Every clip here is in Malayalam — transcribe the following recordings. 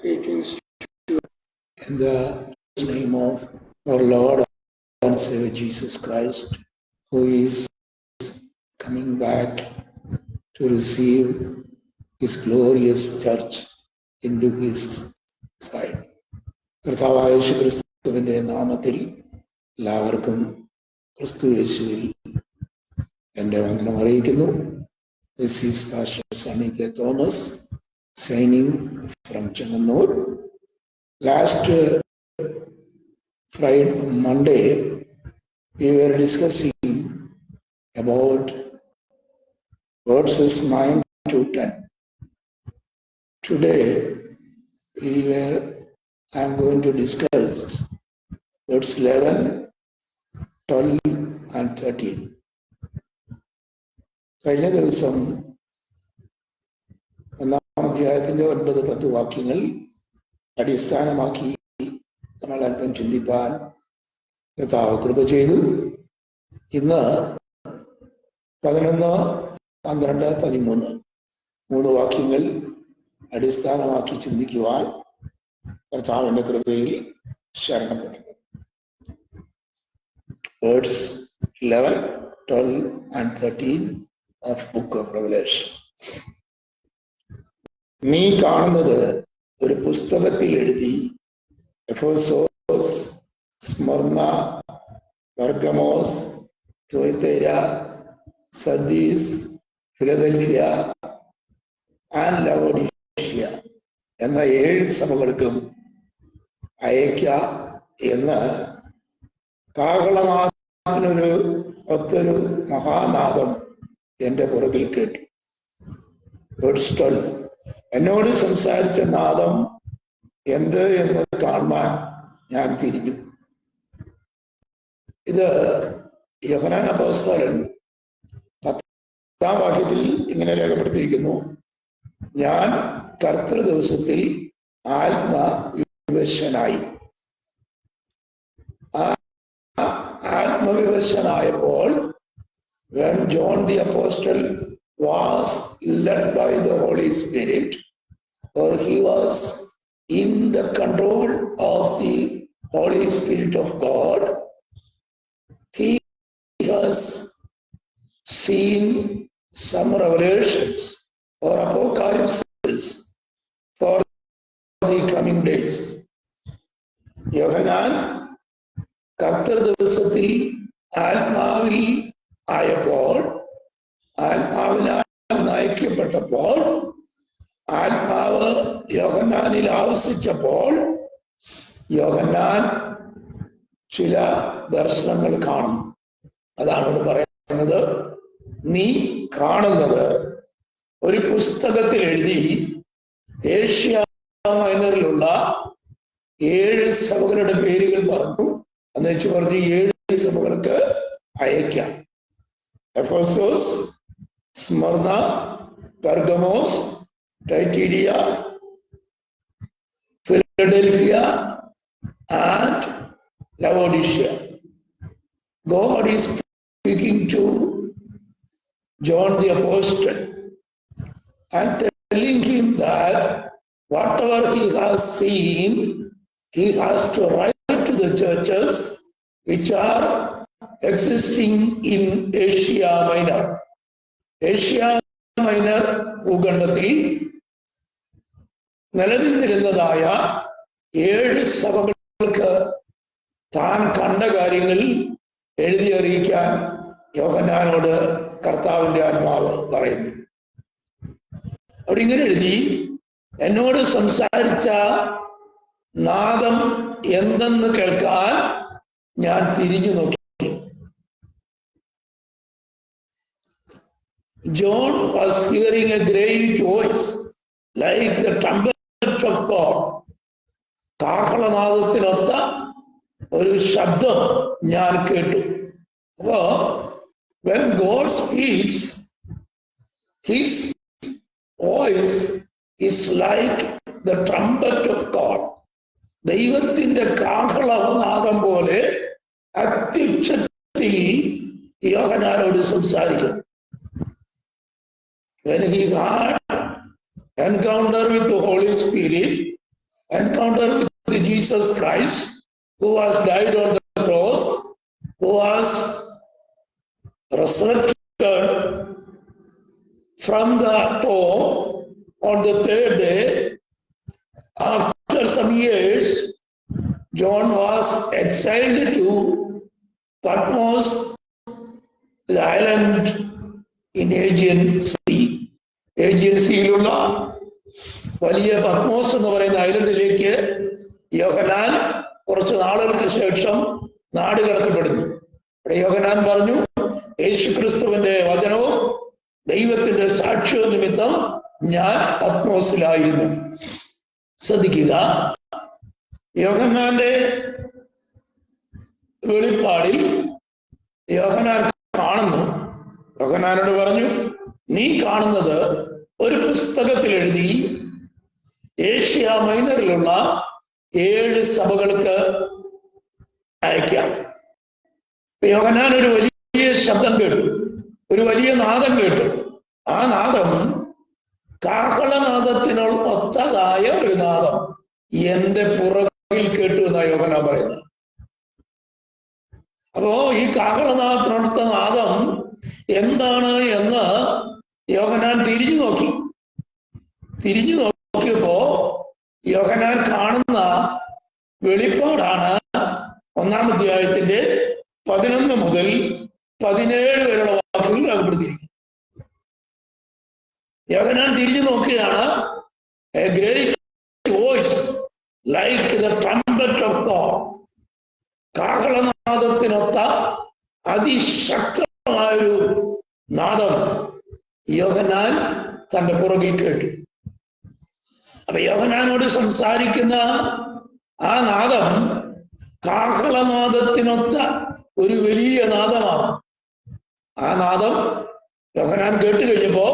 Greetings in the name of our Lord and Savior Jesus Christ, who is coming back to receive his glorious church into his side. കർത്താവായ യേശു ക്രിസ്തുവിന്റെ നാമത്തിൽ എല്ലാവർക്കും ക്രിസ്തു യേശുവിൽ എൻ്റെ വന്ദനം അറിയിക്കുന്നു. This is Pastor Sunny K. Thomas signing from Chennannur. Last Monday, we were discussing about verses 9 to 10. Today, I am going to discuss verse 11, 12 and 13. കഴിഞ്ഞ ദിവസം ഒന്നാം അധ്യായത്തിന്റെ 9-10 വാക്യങ്ങൾ അടിസ്ഥാനമാക്കി നമ്മൾ അല്പം ചിന്തിപ്പാൻ കർത്താവ് കൃപ ചെയ്തു. ഇന്ന് 11, 12, 13 3 വാക്യങ്ങൾ അടിസ്ഥാനമാക്കി ചിന്തിക്കുവാൻ കർത്താവിന്റെ കൃപയിൽ ശരണപ്പെടുന്നു. Verse 11, 12 and 13 of Book of Revelation. നീ കാണുന്നത് ഒരു പുസ്തകത്തിൽ എഴുതി Ephesus, Smyrna, Pergamos, Thyatira, Sardis, Philadelphia and Laodicea എന്ന 7 സഭകൾക്കും അയക്ക എന്ന് കാഹളനാദത്തിനൊരു ഒത്തൊരു മഹാനാദം എൻ്റെ പുറകിൽ കേട്ടു. Verse 12. എന്നോട് സംസാരിച്ച നാദം എന്ത് എന്ന് കാണാൻ ഞാൻ തിരിഞ്ഞു. ഇത് യോഹന്നാൻ അപ്പോസ്തലൻ 10-ാം വാക്യത്തിൽ ഇങ്ങനെ രേഖപ്പെടുത്തിയിരിക്കുന്നു: ഞാൻ കർത്തൃ ദിവസത്തിൽ ആത്മവിവശനായി. ആത്മവിവശനായപ്പോൾ when John the Apostle was led by the Holy Spirit, or he was in the control of the Holy Spirit of God, he has seen some revelations or apocalypses for the coming days. യോഹന്നാൻ കർത്തൃ ദിവസത്തിൽ ആത്മാവിൽ ആയപ്പോൾ, ആത്മാവിനാൽ നയിക്കപ്പെട്ടപ്പോൾ, ആത്മാവ് യോഹന്നാനിൽ ആവസിച്ചപ്പോൾ യോഹന്നാൻ ചില ദർശനങ്ങൾ കാണുന്നു. അതാണ് ഇവിടെ പറയുന്നത്. നീ കാണുന്നത് ഒരു പുസ്തകത്തിൽ എഴുതി ഏഷ്യ മൈനറിലുള്ള 7 സഭകളുടെ പേരുകൾ പറഞ്ഞു. എന്ന് വെച്ച് പറഞ്ഞു 7 സഭകൾക്ക് അയക്കാം. Ephesus, Smyrna, Pergamos, Thyatira, Philadelphia and Laodicea. God is speaking to John the Apostle and telling him that whatever he has seen, he has to write to the churches which are existing in Asia Minor. Asia Minor ഭൂഖണ്ഡത്തിൽ നിലനിന്നിരുന്നതായ 7 സഭകൾക്ക് താൻ കണ്ട കാര്യങ്ങൾ എഴുതി അറിയിക്കാൻ യോഹന്നാനോട് കർത്താവിന്റെ ആത്മാവ് പറയുന്നു. അവിടെ ഇങ്ങനെ എഴുതി: എന്നോട് സംസാരിച്ച നാദം എന്തെന്ന് കേൾക്കാൻ ഞാൻ തിരിഞ്ഞു നോക്കി. John was hearing a great voice like the trumpet of God. കാഹളനാദത്തിനൊത്ത ഒരു ശബ്ദം ഞാൻ കേട്ടു. അപ്പോ when God speaks, his voice is like the trumpet of God. ദൈവത്തിന്റെ കാഹളനാദം പോലെ അത്യുച്ചത്തിൽ യോഹന്നാനോട് സംസാരിക്കും. When he had encounter with the Holy Spirit, encounter with Jesus Christ, who has died on the cross, who was resurrected from the tomb on the third day. After some years, John was exiled to Patmos, the island in Aegean Sea. Aegean Seaയിലുള്ള വലിയ പത്മോസ് എന്ന് പറയുന്ന ഐലൻഡിലേക്ക് യോഹന്നാൻ കുറച്ച് നാളുകൾക്ക് ശേഷം നാട് കടത്തപ്പെടുന്നു. അവിടെ യോഹന്നാൻ പറഞ്ഞു, യേശുക്രിസ്തുവിന്റെ വചനവും ദൈവത്തിന്റെ സാക്ഷ്യവും നിമിത്തം ഞാൻ പത്മോസിലായിരുന്നു. ശ്രദ്ധിക്കുക, യോഹന്നാന്റെ വെളിപ്പാടിൽ യോഹന്നാൻ കാണുന്നു. യോഹന്നാനോട് പറഞ്ഞു, നീ കാണുന്നത് ഒരു പുസ്തകത്തിൽ എഴുതി ഏഷ്യ മൈനറിലുള്ള 7 സഭകൾക്ക് അയക്കാം. യോഹന്നാൻ ഒരു വലിയ ശബ്ദം കേട്ടു, ഒരു വലിയ നാദം കേട്ടു. ആ നാദം കാഹളനാദത്തിനൊത്തതായ ഒരു നാദം എന്റെ പുറകിൽ കേട്ടു എന്നാണ് യോഹന്നാൻ പറയുന്നത്. അപ്പോ ഈ കാഹളനാദത്തിനൊത്ത നാദം എന്താണ് എന്ന് യോഹന്നാൻ തിരിഞ്ഞു നോക്കിയപ്പോ യോഹന്നാൻ കാണുന്ന വെളിപ്പാടാണ് 1-ാം അധ്യായത്തിന്റെ 11 മുതൽ 17 വരെയുള്ള വാക്കുകൾ രേഖപ്പെടുത്തിയിരിക്കുന്നത്. യോഹന്നാൻ തിരിഞ്ഞു നോക്കുകയാണ്. A great voice like the trumpet of God. കാഹളനാദത്തിനൊത്ത അതിശക്തമായൊരു നാദം യോഹന്നാൻ തന്റെ പുറകിൽ കേട്ടു. അപ്പൊ യോഹന്നാനോട് സംസാരിക്കുന്ന ആ നാദം കാഹളനാദത്തിനൊത്ത ഒരു വലിയ നാദമാണ്. ആ നാദം യോഹന്നാൻ കേട്ട് കഴിഞ്ഞപ്പോ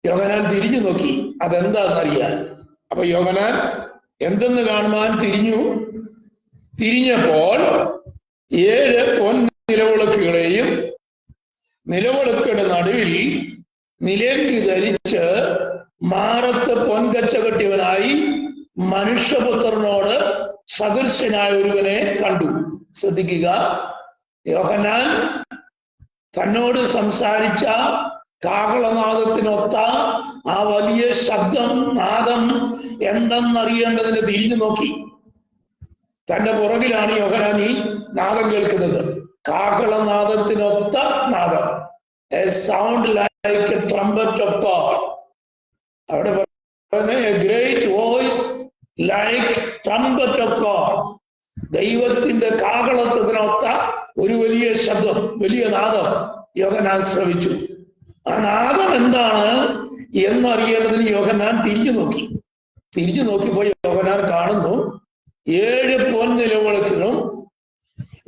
യോഹന്നാൻ തിരിഞ്ഞു നോക്കി അതെന്താണെന്നറിയാൻ. അപ്പൊ യോഹന്നാൻ എന്തെന്ന് കാണുവാൻ തിരിഞ്ഞപ്പോൾ 7 പൊൻനിലവിളക്കുകളെയും നിലവിളക്കുകളുടെ നടുവിൽ നിലേങ്കി ധരിച്ച് മാറത്ത് പൊൻകച്ച കെട്ടിയവനായി മനുഷ്യപുത്രനോട് സദൃശനായ ഒരുവനെ കണ്ടു. ശ്രദ്ധിക്കുക, യോഹന്നാൻ തന്നോട് സംസാരിച്ച കാഹളനാദത്തിനൊത്ത ആ വലിയ നാദം എന്തെന്നറിയേണ്ടതിന് തിരിഞ്ഞു നോക്കി. തന്റെ പുറകിലാണ് യോഹന്നാൻ ഈ നാദം കേൾക്കുന്നത്. കാഹളനാദത്തിനൊത്ത നാദം, A sound like A trumpet of God. അവിടെ പറയുന്നത് A great voice like trumpet of God. ദൈവത്തിന്റെ കാഹളത്തിനൊത്ത ഒരു വലിയ ശബ്ദം, വലിയ നാദം യോഹന്നാൻ ശ്രവിച്ചു. ആ നാദം എന്താണ് എന്നറിയേണ്ടതിന് യോഹന്നാൻ തിരിഞ്ഞു നോക്കിയപ്പോൾ യോഹന്നാൻ കാണുന്നു 7 പൊൻനിലവിളക്കുകളും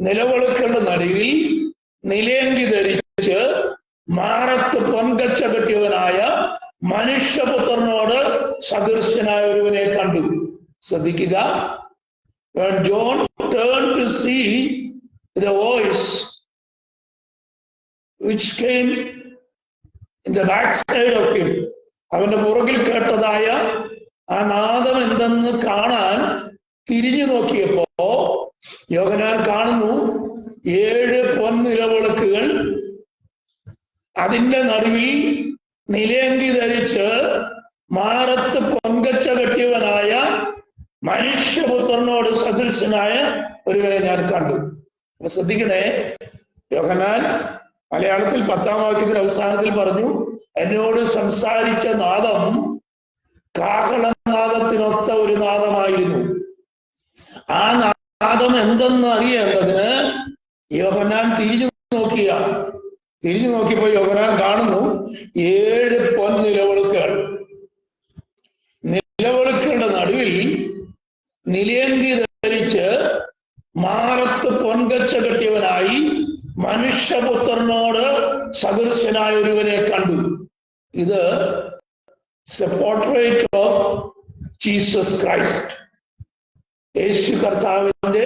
നിലവിളക്കുകളുടെ നടുവിൽ നിലേങ്കി ധരിച്ച് മാറത്ത് പൊൻകച്ച കെട്ടിയവനായ മനുഷ്യപുത്രനോട് സദൃശനായ ഒരുവനെ കണ്ടു. ശ്രദ്ധിക്കുക, when John turned to see the voice which came in the backside of him, അവന്റെ പുറകിൽ കേട്ടതായ ആ നാദം എന്തെന്ന് കാണാൻ തിരിഞ്ഞു നോക്കിയപ്പോ യോഹന്നാൻ കാണുന്നു 7 പൊൻനിലവിളക്കുകൾ, അതിന്റെ നടുവിൽ നിലേങ്കി ധരിച്ച് മാറത്ത് പൊൻകച്ച കെട്ടിയവനായ മനുഷ്യപുത്രനോട് സദൃശനായ ഒരുവരെ ഞാൻ കണ്ടു. ശ്രദ്ധിക്കണേ, യോഹന്നാൻ മലയാളത്തിൽ 10-ാം വാക്യത്തിന്റെ അവസാനത്തിൽ പറഞ്ഞു, എന്നോട് സംസാരിച്ച നാദം കാഹളനാദത്തിനൊത്ത ഒരു നാദമായിരുന്നു. ആ നാദം എന്തെന്ന് അറിയേണ്ടതിന് യോഹന്നാൻ തിരിഞ്ഞു നോക്കിയപ്പോൾ യോഹന്നാൻ കാണുന്നു 7 പൊൻനിലവിളക്കുകൾ. നിലവിളക്കുകളുടെ നടുവിൽ നിലേങ്കി ധരിച്ച് മാറത്ത് പൊൻകച്ച കെട്ടിയവനായി മനുഷ്യപുത്രനോട് സദൃശനായ ഒരുവനെ കണ്ടു. ഇത് പോർട്രേറ്റ് ഓഫ് ജീസസ് ക്രൈസ്റ്റ്. യേശു കർത്താവിന്റെ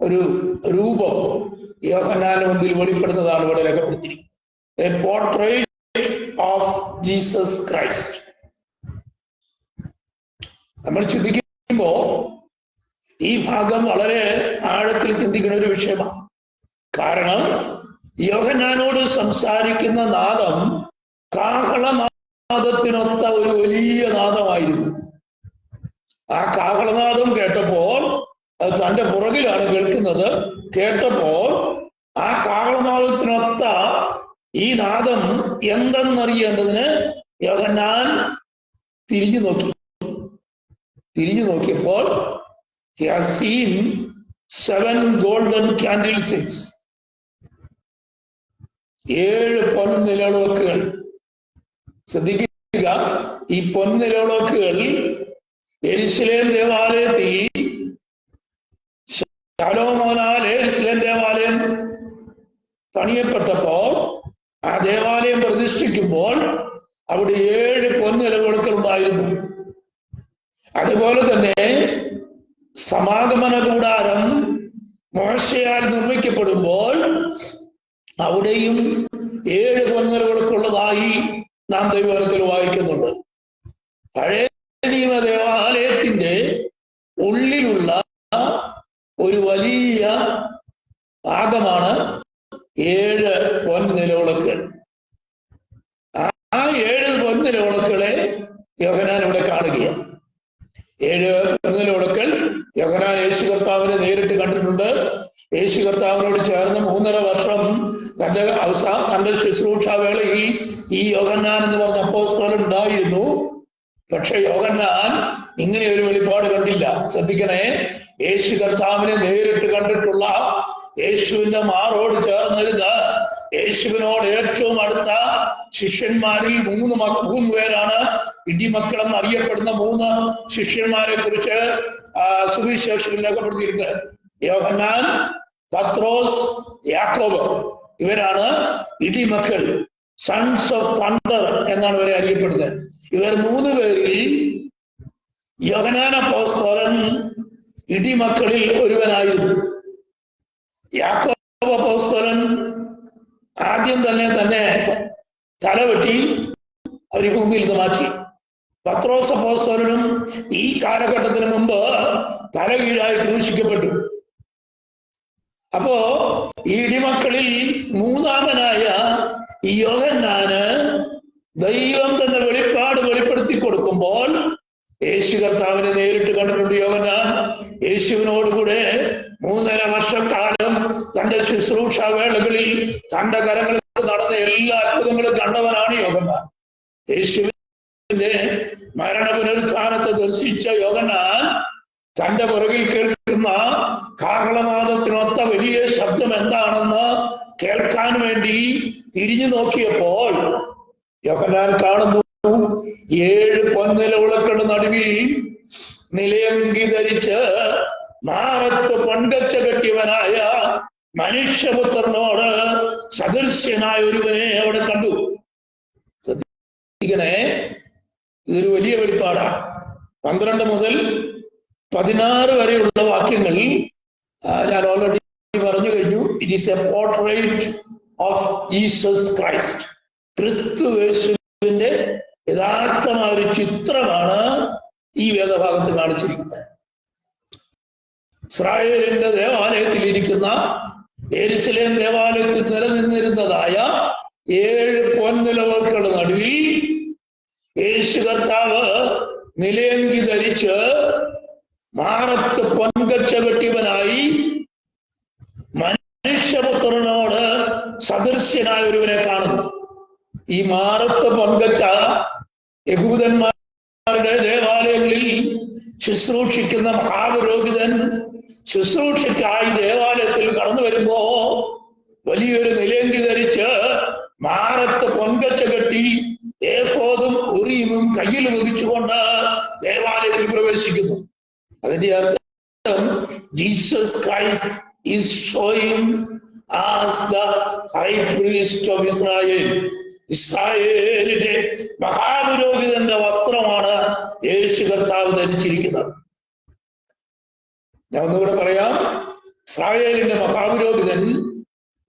ഒരു രൂപം യോഹന്നാന്റെ മുൻപിൽ വെളിപ്പെടുന്നതാണ് ഇവിടെ രേഖപ്പെടുത്തിയിരിക്കുന്നത്. A portrait of Jesus Christ. നമ്മൾ ചിന്തിക്കും ചിന്തിക്കുമ്പോൾ ഈ ഭാഗം വളരെ ആഴത്തിൽ ചിന്തിക്കുന്ന ഒരു വിഷയമാണ്. കാരണം യോഹന്നാനോട് സംസാരിക്കുന്ന നാദം കാഹളനാദത്തിനൊത്ത ഒരു വലിയ നാദമായിരുന്നു. ആ കാഹളനാദം കേട്ടപ്പോൾ, അത് തന്റെ പുറകിലാണ് കേൾക്കുന്നത്, കേട്ടപ്പോൾ ആ കാഹളനാദത്തിനൊത്ത ഈ നാദം എന്തെന്നറിയേണ്ടതിന് യോഹന്നാൻ തിരിഞ്ഞു നോക്കിയപ്പോൾ he has seen 7 golden candlesticks, 7 പൊൻനിലവിളക്കുകൾ. ശ്രദ്ധിക്കുക, ഈ പൊൻനിലവിളക്കുകൾ യെരുശലേം ദേവാലയത്തിൽ ശലോമോനാൽ യെരുശലേം ദേവാലയം പണിയപ്പെട്ടപ്പോൾ, ആ ദേവാലയം പ്രതിഷ്ഠിക്കുമ്പോൾ അവിടെ 7 പൊൻനിലവിളക്കുകൾ ഉണ്ടായിരുന്നു. അതുപോലെ തന്നെ സമാഗമന കൂടാരം മോശയാൽ നിർമ്മിക്കപ്പെടുമ്പോൾ അവിടെയും 7 പൊൻനിലവിളക്കുള്ളതായി നാം ദൈവവചനത്തിൽ വായിക്കുന്നുണ്ട്. പഴയ നിയമ ദേവാലയത്തിന്റെ ഉള്ളിലുള്ള ഒരു വലിയ ഭാഗമാണ് 7 പൊൻനിലവിളക്കുകൾ. ആ 7 പൊൻനിലവിളക്കുകളെ യോഹന്നാൻ ഇവിടെ കാണുകയാണ്. 7 പൊൻനിലവിളക്കുകൾ യോഹന്നാൻ യേശു കർത്താവിനെ നേരിട്ട് കണ്ടിട്ടുണ്ട്. യേശു കർത്താവിനോട് ചേർന്ന് 3.5 വർഷം തന്റെ ശുശ്രൂഷ വേളയിൽ ഈ യോഹന്നാൻ എന്ന് പറഞ്ഞ അപ്പോസ്തലൻ ഉണ്ടായിരുന്നു. പക്ഷെ യോഹന്നാൻ ഇങ്ങനെ ഒരു വെളിപ്പാട് കണ്ടില്ല. ശ്രദ്ധിക്കണേ, യേശു കർത്താവിനെ നേരിട്ട് കണ്ടിട്ടുള്ള, യേശുവിന്റെ മാറോട് ചേർന്നിരുന്ന, യേശുവിനോട് ഏറ്റവും അടുത്ത ശിഷ്യന്മാരിൽ 3 പേരാണ് ഇടിമക്കളെന്ന് അറിയപ്പെടുന്ന 3 ശിഷ്യന്മാരെ കുറിച്ച് സുവിശേഷത്തിൽ രേഖപ്പെടുത്തിയിട്ടുണ്ട്. യോഹന്നാൻ, പത്രോസ്, യാക്കോബ്. ഇവരാണ് ഇടിമക്കൾ, സൺസ് ഓഫ് തണ്ടർ എന്നാണ് ഇവരെ അറിയപ്പെടുന്നത്. ഇവർ 3 പേരിൽ യോഹന്നാൻ അപ്പോസ്തലൻ ഇടിമക്കളിൽ ഒരുവനായിരുന്നു. യാക്കോബ് അപ്പോസ്തലൻ ആദ്യം തന്നെ തലവെട്ടി അവർ ഭൂമിയിൽ നിന്ന് മാറ്റി. പത്രോസ് അപ്പോസ്തലനും ഈ കാലഘട്ടത്തിന് മുമ്പ് തലകീഴായി ക്രൂശിക്കപ്പെട്ടു. അപ്പോ ഈ ഇടിമക്കളിൽ 3ാമനായ ഈ യോഹന്നാന് ദൈവം തന്നെ വെളിപ്പെടുത്തി കൊടുക്കുമ്പോൾ യേശു കർത്താവിനെ നേരിട്ട് കണ്ടിട്ടുണ്ട് യോഹന്നാൻ. യേശുവിനോടുകൂടെ 3.5 വർഷക്കാലം തന്റെ ശുശ്രൂഷ വേളകളിൽ തന്റെ കരങ്ങളിൽ നടന്ന എല്ലാ അത്ഭുതങ്ങളും കണ്ടവനാണ് യോഹന്നാൻ. യേശുവിന്റെ മരണ പുനരുത്ഥാനത്തെ ദർശിച്ച യോഹന്നാൻ തന്റെ പുറകിൽ കേൾക്കുന്ന കാഹളനാദത്തിനൊത്ത വലിയ ശബ്ദം എന്താണെന്ന് കേൾക്കാൻ വേണ്ടി തിരിഞ്ഞു നോക്കിയപ്പോൾ യോഹന്നാൻ കാണുന്നു 7 പൊൻനിലവിളക്കുകളുടെ നടുവിൽ നിലയങ്കി ധരിച്ച് മാറത്ത് പൊൻകച്ച കെട്ടിയവനായ മനുഷ്യപുത്രനോട് സദൃശ്യനായ ഒരുവനെ അവിടെ കണ്ടു. ശ്രദ്ധിക്കണേ, ഇതൊരു വലിയ വെളിപ്പാടാണ്. 12 മുതൽ 16 വരെയുള്ള വാക്യങ്ങൾ ഞാൻ ഓൾറെഡി പറഞ്ഞു കഴിഞ്ഞു. It is A portrait of Jesus Christ. ക്രിസ്തു യേശുവിന്റെ യഥാർത്ഥമായ ഒരു ചിത്രമാണ് ഈ വേദഭാഗത്ത് കാണിച്ചിരിക്കുന്നത്. ഇസ്രായേലിന്റെ ദേവാലയത്തിൽ ഇരിക്കുന്ന, യെരുശലേം ദേവാലയത്തിൽ നിലനിന്നിരുന്നതായ 7 പൊൻനിലവിളക്കുകളുടെ നടുവിൽ യേശു കർത്താവ് നിലയങ്കി ധരിച്ച് മാറത്ത് പൊൻകച്ച കെട്ടിയവനായി മനുഷ്യപുത്രനോട് സദൃശ്യനായ ഒരുവനെ കാണുന്നു. ഈ മാറത്ത് പൊൻകച്ച യഹൂദന്മാരുടെ ദേവാലയങ്ങളിൽ ശുശ്രൂഷിക്കുന്ന മഹാപുരോഹിതൻ ശുശ്രൂഷയ്ക്കായി ദേവാലയത്തിൽ കടന്നു വരുമ്പോ വലിയൊരു നിലയങ്കി ധരിച്ച് മാറത്ത് പൊൻകച്ച കെട്ടി ഏഫോദും ഉറീമും കയ്യിൽ വഹിച്ചുകൊണ്ട് ദേവാലയത്തിൽ പ്രവേശിക്കുന്നു. അതിന്റെ അർത്ഥം Jesus Christ is showing as the high priest of Israel. ഇസ്രായേലിന്റെ മഹാപുരോഹിതന്റെ വസ്ത്രമാണ് യേശു കർത്താവ് ധരിച്ചിരിക്കുന്നത്. ഞാൻ ഒന്നുകൂടെ പറയാം. ഇസ്രായേലിന്റെ മഹാപുരോഹിതൻ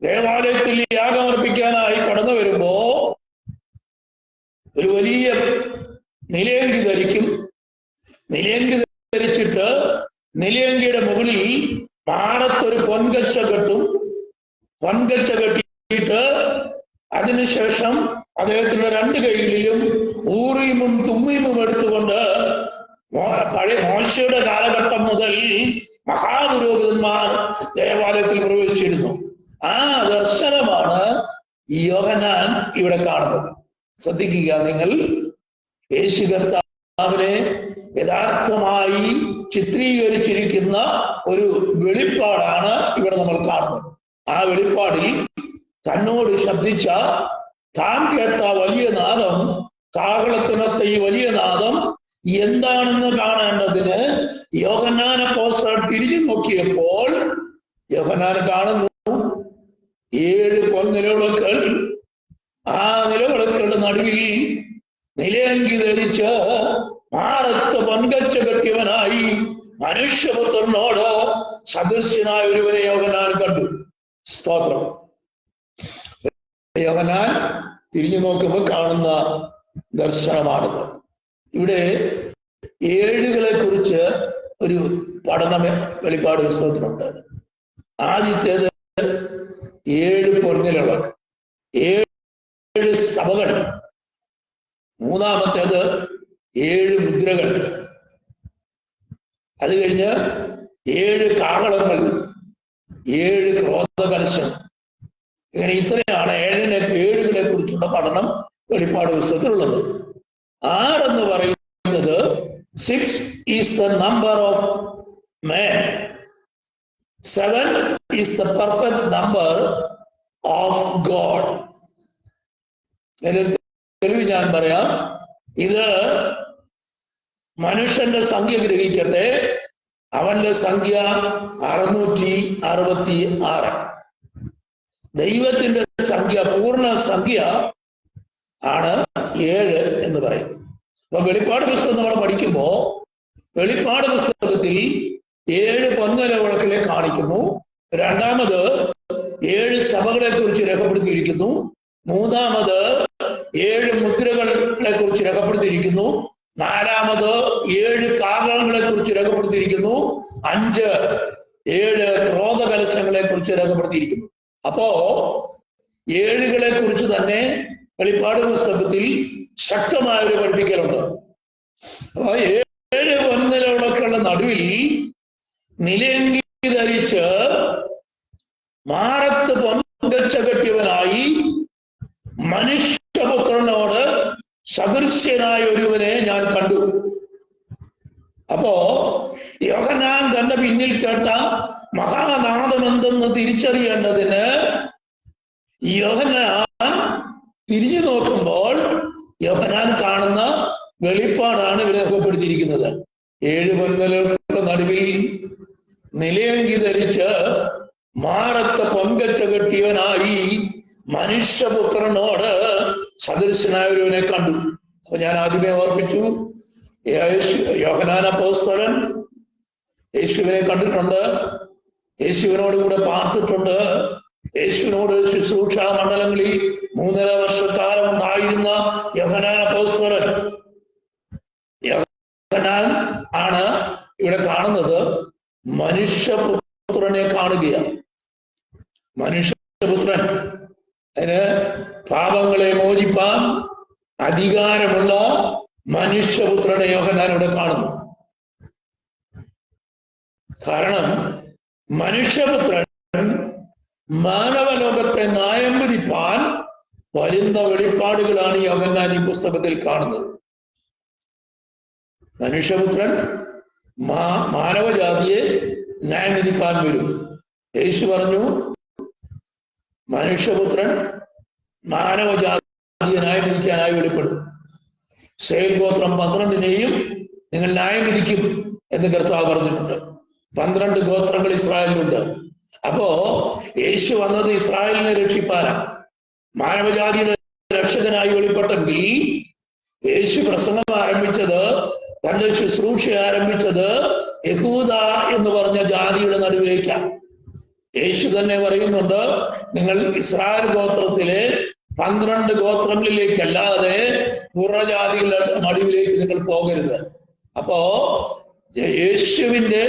ദേവാലയത്തിൽ യാഗമർപ്പിക്കാനായി കടന്നു വരുമ്പോ ഒരു വലിയ നിലയങ്കി ധരിക്കും. നിലയങ്കി ധരിച്ചിട്ട് നിലയങ്കിയുടെ മുകളിൽ മാറത്തൊരു പൊൻകച്ച കെട്ടും. പൊൻകച്ച കെട്ടിയിട്ട് അതിനുശേഷം അദ്ദേഹത്തിന്റെ രണ്ട് കൈകളിലും ഊറീമും തുമ്മീമും എടുത്തുകൊണ്ട് പഴയ മോശയുടെ കാലഘട്ടം മുതൽ മഹാപുരോഹിതന്മാർ ദേവാലയത്തിൽ പ്രവേശിച്ചിരുന്നു. ആ ദർശനമാണ് യോഹന്നാൻ ഇവിടെ കാണുന്നത്. ശ്രദ്ധിക്കുക നിങ്ങൾ, യേശു കർത്താവിനെ യഥാർത്ഥമായി ചിത്രീകരിച്ചിരിക്കുന്ന ഒരു വെളിപ്പാടാണ് ഇവിടെ നമ്മൾ കാണുന്നത്. ആ വെളിപ്പാടിൽ തന്നോട് ശബ്ദിച്ച, താൻ കേട്ട വലിയ നാദം, കാഹളത്തിനൊത്ത ഈ വലിയ നാദം എന്താണെന്ന് കാണേണ്ടതിന് യോഹന്നാൻ അപ്പോസ്തലൻ തിരിഞ്ഞു നോക്കിയപ്പോൾ യോഹന്നാൻ കാണുന്നു 7 പൊൻനിലവിളക്കുകൾ. ആ നിലവിളക്കുകളുടെ നടുവിൽ നിലയങ്കി ധരിച്ച് മാറത്ത് പൊൻകച്ച കെട്ടിയവനായി മനുഷ്യപുത്രനോട് സദൃശ്യനായ ഒരുവനെ യോഹന്നാൻ കണ്ടു. സ്തോത്രം. യോഹന്നാൻ തിരിഞ്ഞു നോക്കുമ്പോൾ കാണുന്ന ദർശനമാണിത്. ഇവിടെ 7കളെ കുറിച്ച് ഒരു പഠനം വെളിപ്പാട് പുസ്തകത്തിലുണ്ട്. ആദ്യത്തേത് 7 പൊൻനിലവിളക്ക്, 7 സഭകൾ. മൂന്നാമത്തേത് 7 മുദ്രകൾ. അത് കഴിഞ്ഞ് 7 കാഹളങ്ങൾ, 7 ക്രോധകലശം. ഇങ്ങനെ ഇത്രയാണ് 7കളെ കുറിച്ചുള്ള പഠനം വെളിപ്പാട് പുസ്തകത്തിലുള്ളത്. 6 എന്ന് പറയുന്നത് 6 is the number of man. 7 is the perfect number of God. തെളിവ് ഞാൻ പറയാം. ഇത് മനുഷ്യന്റെ സംഖ്യ ഗ്രഹിക്കട്ടെ. അവന്റെ സംഖ്യ 666. ദൈവത്തിന്റെ സംഖ്യ, പൂർണ്ണ സംഖ്യ ആണ് 7 എന്ന് പറയുന്നത്. അപ്പൊ വെളിപ്പാട് പുസ്തകം നമ്മൾ പഠിക്കുമ്പോ വെളിപ്പാട് പുസ്തകത്തിൽ 7 പൊൻനിലവിളക്കുകളെ കാണിക്കുന്നു. രണ്ടാമത് 7 സഭകളെ കുറിച്ച് രേഖപ്പെടുത്തിയിരിക്കുന്നു. മൂന്നാമത് 7 മുദ്രകളെ കുറിച്ച് രേഖപ്പെടുത്തിയിരിക്കുന്നു. നാലാമത് 7 കാഹളങ്ങളെ കുറിച്ച് രേഖപ്പെടുത്തിയിരിക്കുന്നു. 5 7 ക്രോധകലശങ്ങളെ കുറിച്ച് രേഖപ്പെടുത്തിയിരിക്കുന്നു. അപ്പോ 7കളെ കുറിച്ച് തന്നെ വെളിപ്പാട് പുസ്തകത്തിൽ ശക്തമായ ഒരു പഠിപ്പിക്കലുണ്ട്. അപ്പൊ 7 പൊൻനിലവിളക്കുകളുടെ നടുവിൽ നിലയങ്കി ധരിച്ച് മാറത്ത് പൊൻകച്ച കെട്ടിയവനായി മനുഷ്യപുത്രനോട് സദൃശ്യനായ ഒരുവനെ ഞാൻ കണ്ടു. അപ്പോ യോഹന്നാൻ തന്റെ പിന്നിൽ കേട്ട മഹാനാദം എന്തെന്ന് തിരിച്ചറിയേണ്ടതിന് യോഹന്നാൻ തിരിഞ്ഞു നോക്കുമ്പോൾ യോഹന്നാൻ കാണുന്ന വെളിപ്പാടാണ് ഇവിടെ രേഖപ്പെടുത്തിയിരിക്കുന്നത്. 7 പൊൻനിലവിളക്കുകളുടെ നടുവിൽ നിലയങ്കി ധരിച്ച് മാറത്ത് പൊൻകച്ച കെട്ടിയവനായി മനുഷ്യപുത്രനോട് സദൃശനായ ഒരുവനെ കണ്ടു. അപ്പൊ ഞാൻ ആദ്യമേ ഓർപ്പിച്ചു, യോഹന്നാൻ അപ്പോസ്തലൻ യേശുവിനെ കണ്ടിട്ടുണ്ട്, യേശുവിനോട് കൂടെ പാർത്തിട്ടുണ്ട്, യേശുവിനോട് ശുശ്രൂഷാ മണ്ഡലങ്ങളിൽ 3.5 വർഷക്കാലം ഉണ്ടായിരുന്ന യോഹന്നാൻ അപ്പോസ്തലൻ. യോഹന്നാൻ ആണ് ഇവിടെ കാണുന്നത് മനുഷ്യപുത്രനെ കാണുകയാണ്. മനുഷ്യപുത്രൻ, അതിന് പാപങ്ങളെ മോചിപ്പാൻ അധികാരമുള്ള മനുഷ്യപുത്രനെ യോഹന്നാൻ ഇവിടെ കാണുന്നു. കാരണം മനുഷ്യപുത്രൻ മാനവലോകത്തെ ന്യായം വിധിപ്പാൻ വരുന്ന വെളിപ്പാടുകളാണ് യോഹന്നാൻ ഈ പുസ്തകത്തിൽ കാണുന്നത്. മനുഷ്യപുത്രൻ മാനവജാതിയെ ന്യായം വിധിപ്പാൻ വരും. യേശു പറഞ്ഞു, മനുഷ്യപുത്രൻ മാനവജാതിയെ ന്യായം വിധിക്കാനായി വെളിപ്പെടും. ഇസ്രായേൽ ഗോത്രം 12നെയും നിങ്ങൾ ന്യായം വിധിക്കും എന്ന് കർത്താവ് പറഞ്ഞിട്ടുണ്ട്. 12 ഗോത്രങ്ങൾ ഇസ്രായേലിലുണ്ട്. അപ്പോ യേശു വന്നത് ഇസ്രായേലിനെ രക്ഷിപ്പാനാണ്, മാനവജാതിയുടെ രക്ഷകനായി വെളിപ്പെട്ടെങ്കിൽ യേശു പ്രസംഗം ആരംഭിച്ചത്, തന്റെ ശുശ്രൂഷ ആരംഭിച്ചത് യഹൂദ എന്ന് പറഞ്ഞ ജാതിയുടെ നടുവിലേക്കാണ്. യേശു തന്നെ പറയുന്നുണ്ട്, നിങ്ങൾ ഇസ്രായേൽ ഗോത്രത്തിലെ 12 ഗോത്രങ്ങളിലേക്കല്ലാതെ പുറജാതികളുടെ നടുവിലേക്ക് നിങ്ങൾ പോകരുത്. അപ്പോ യേശുവിന്റെ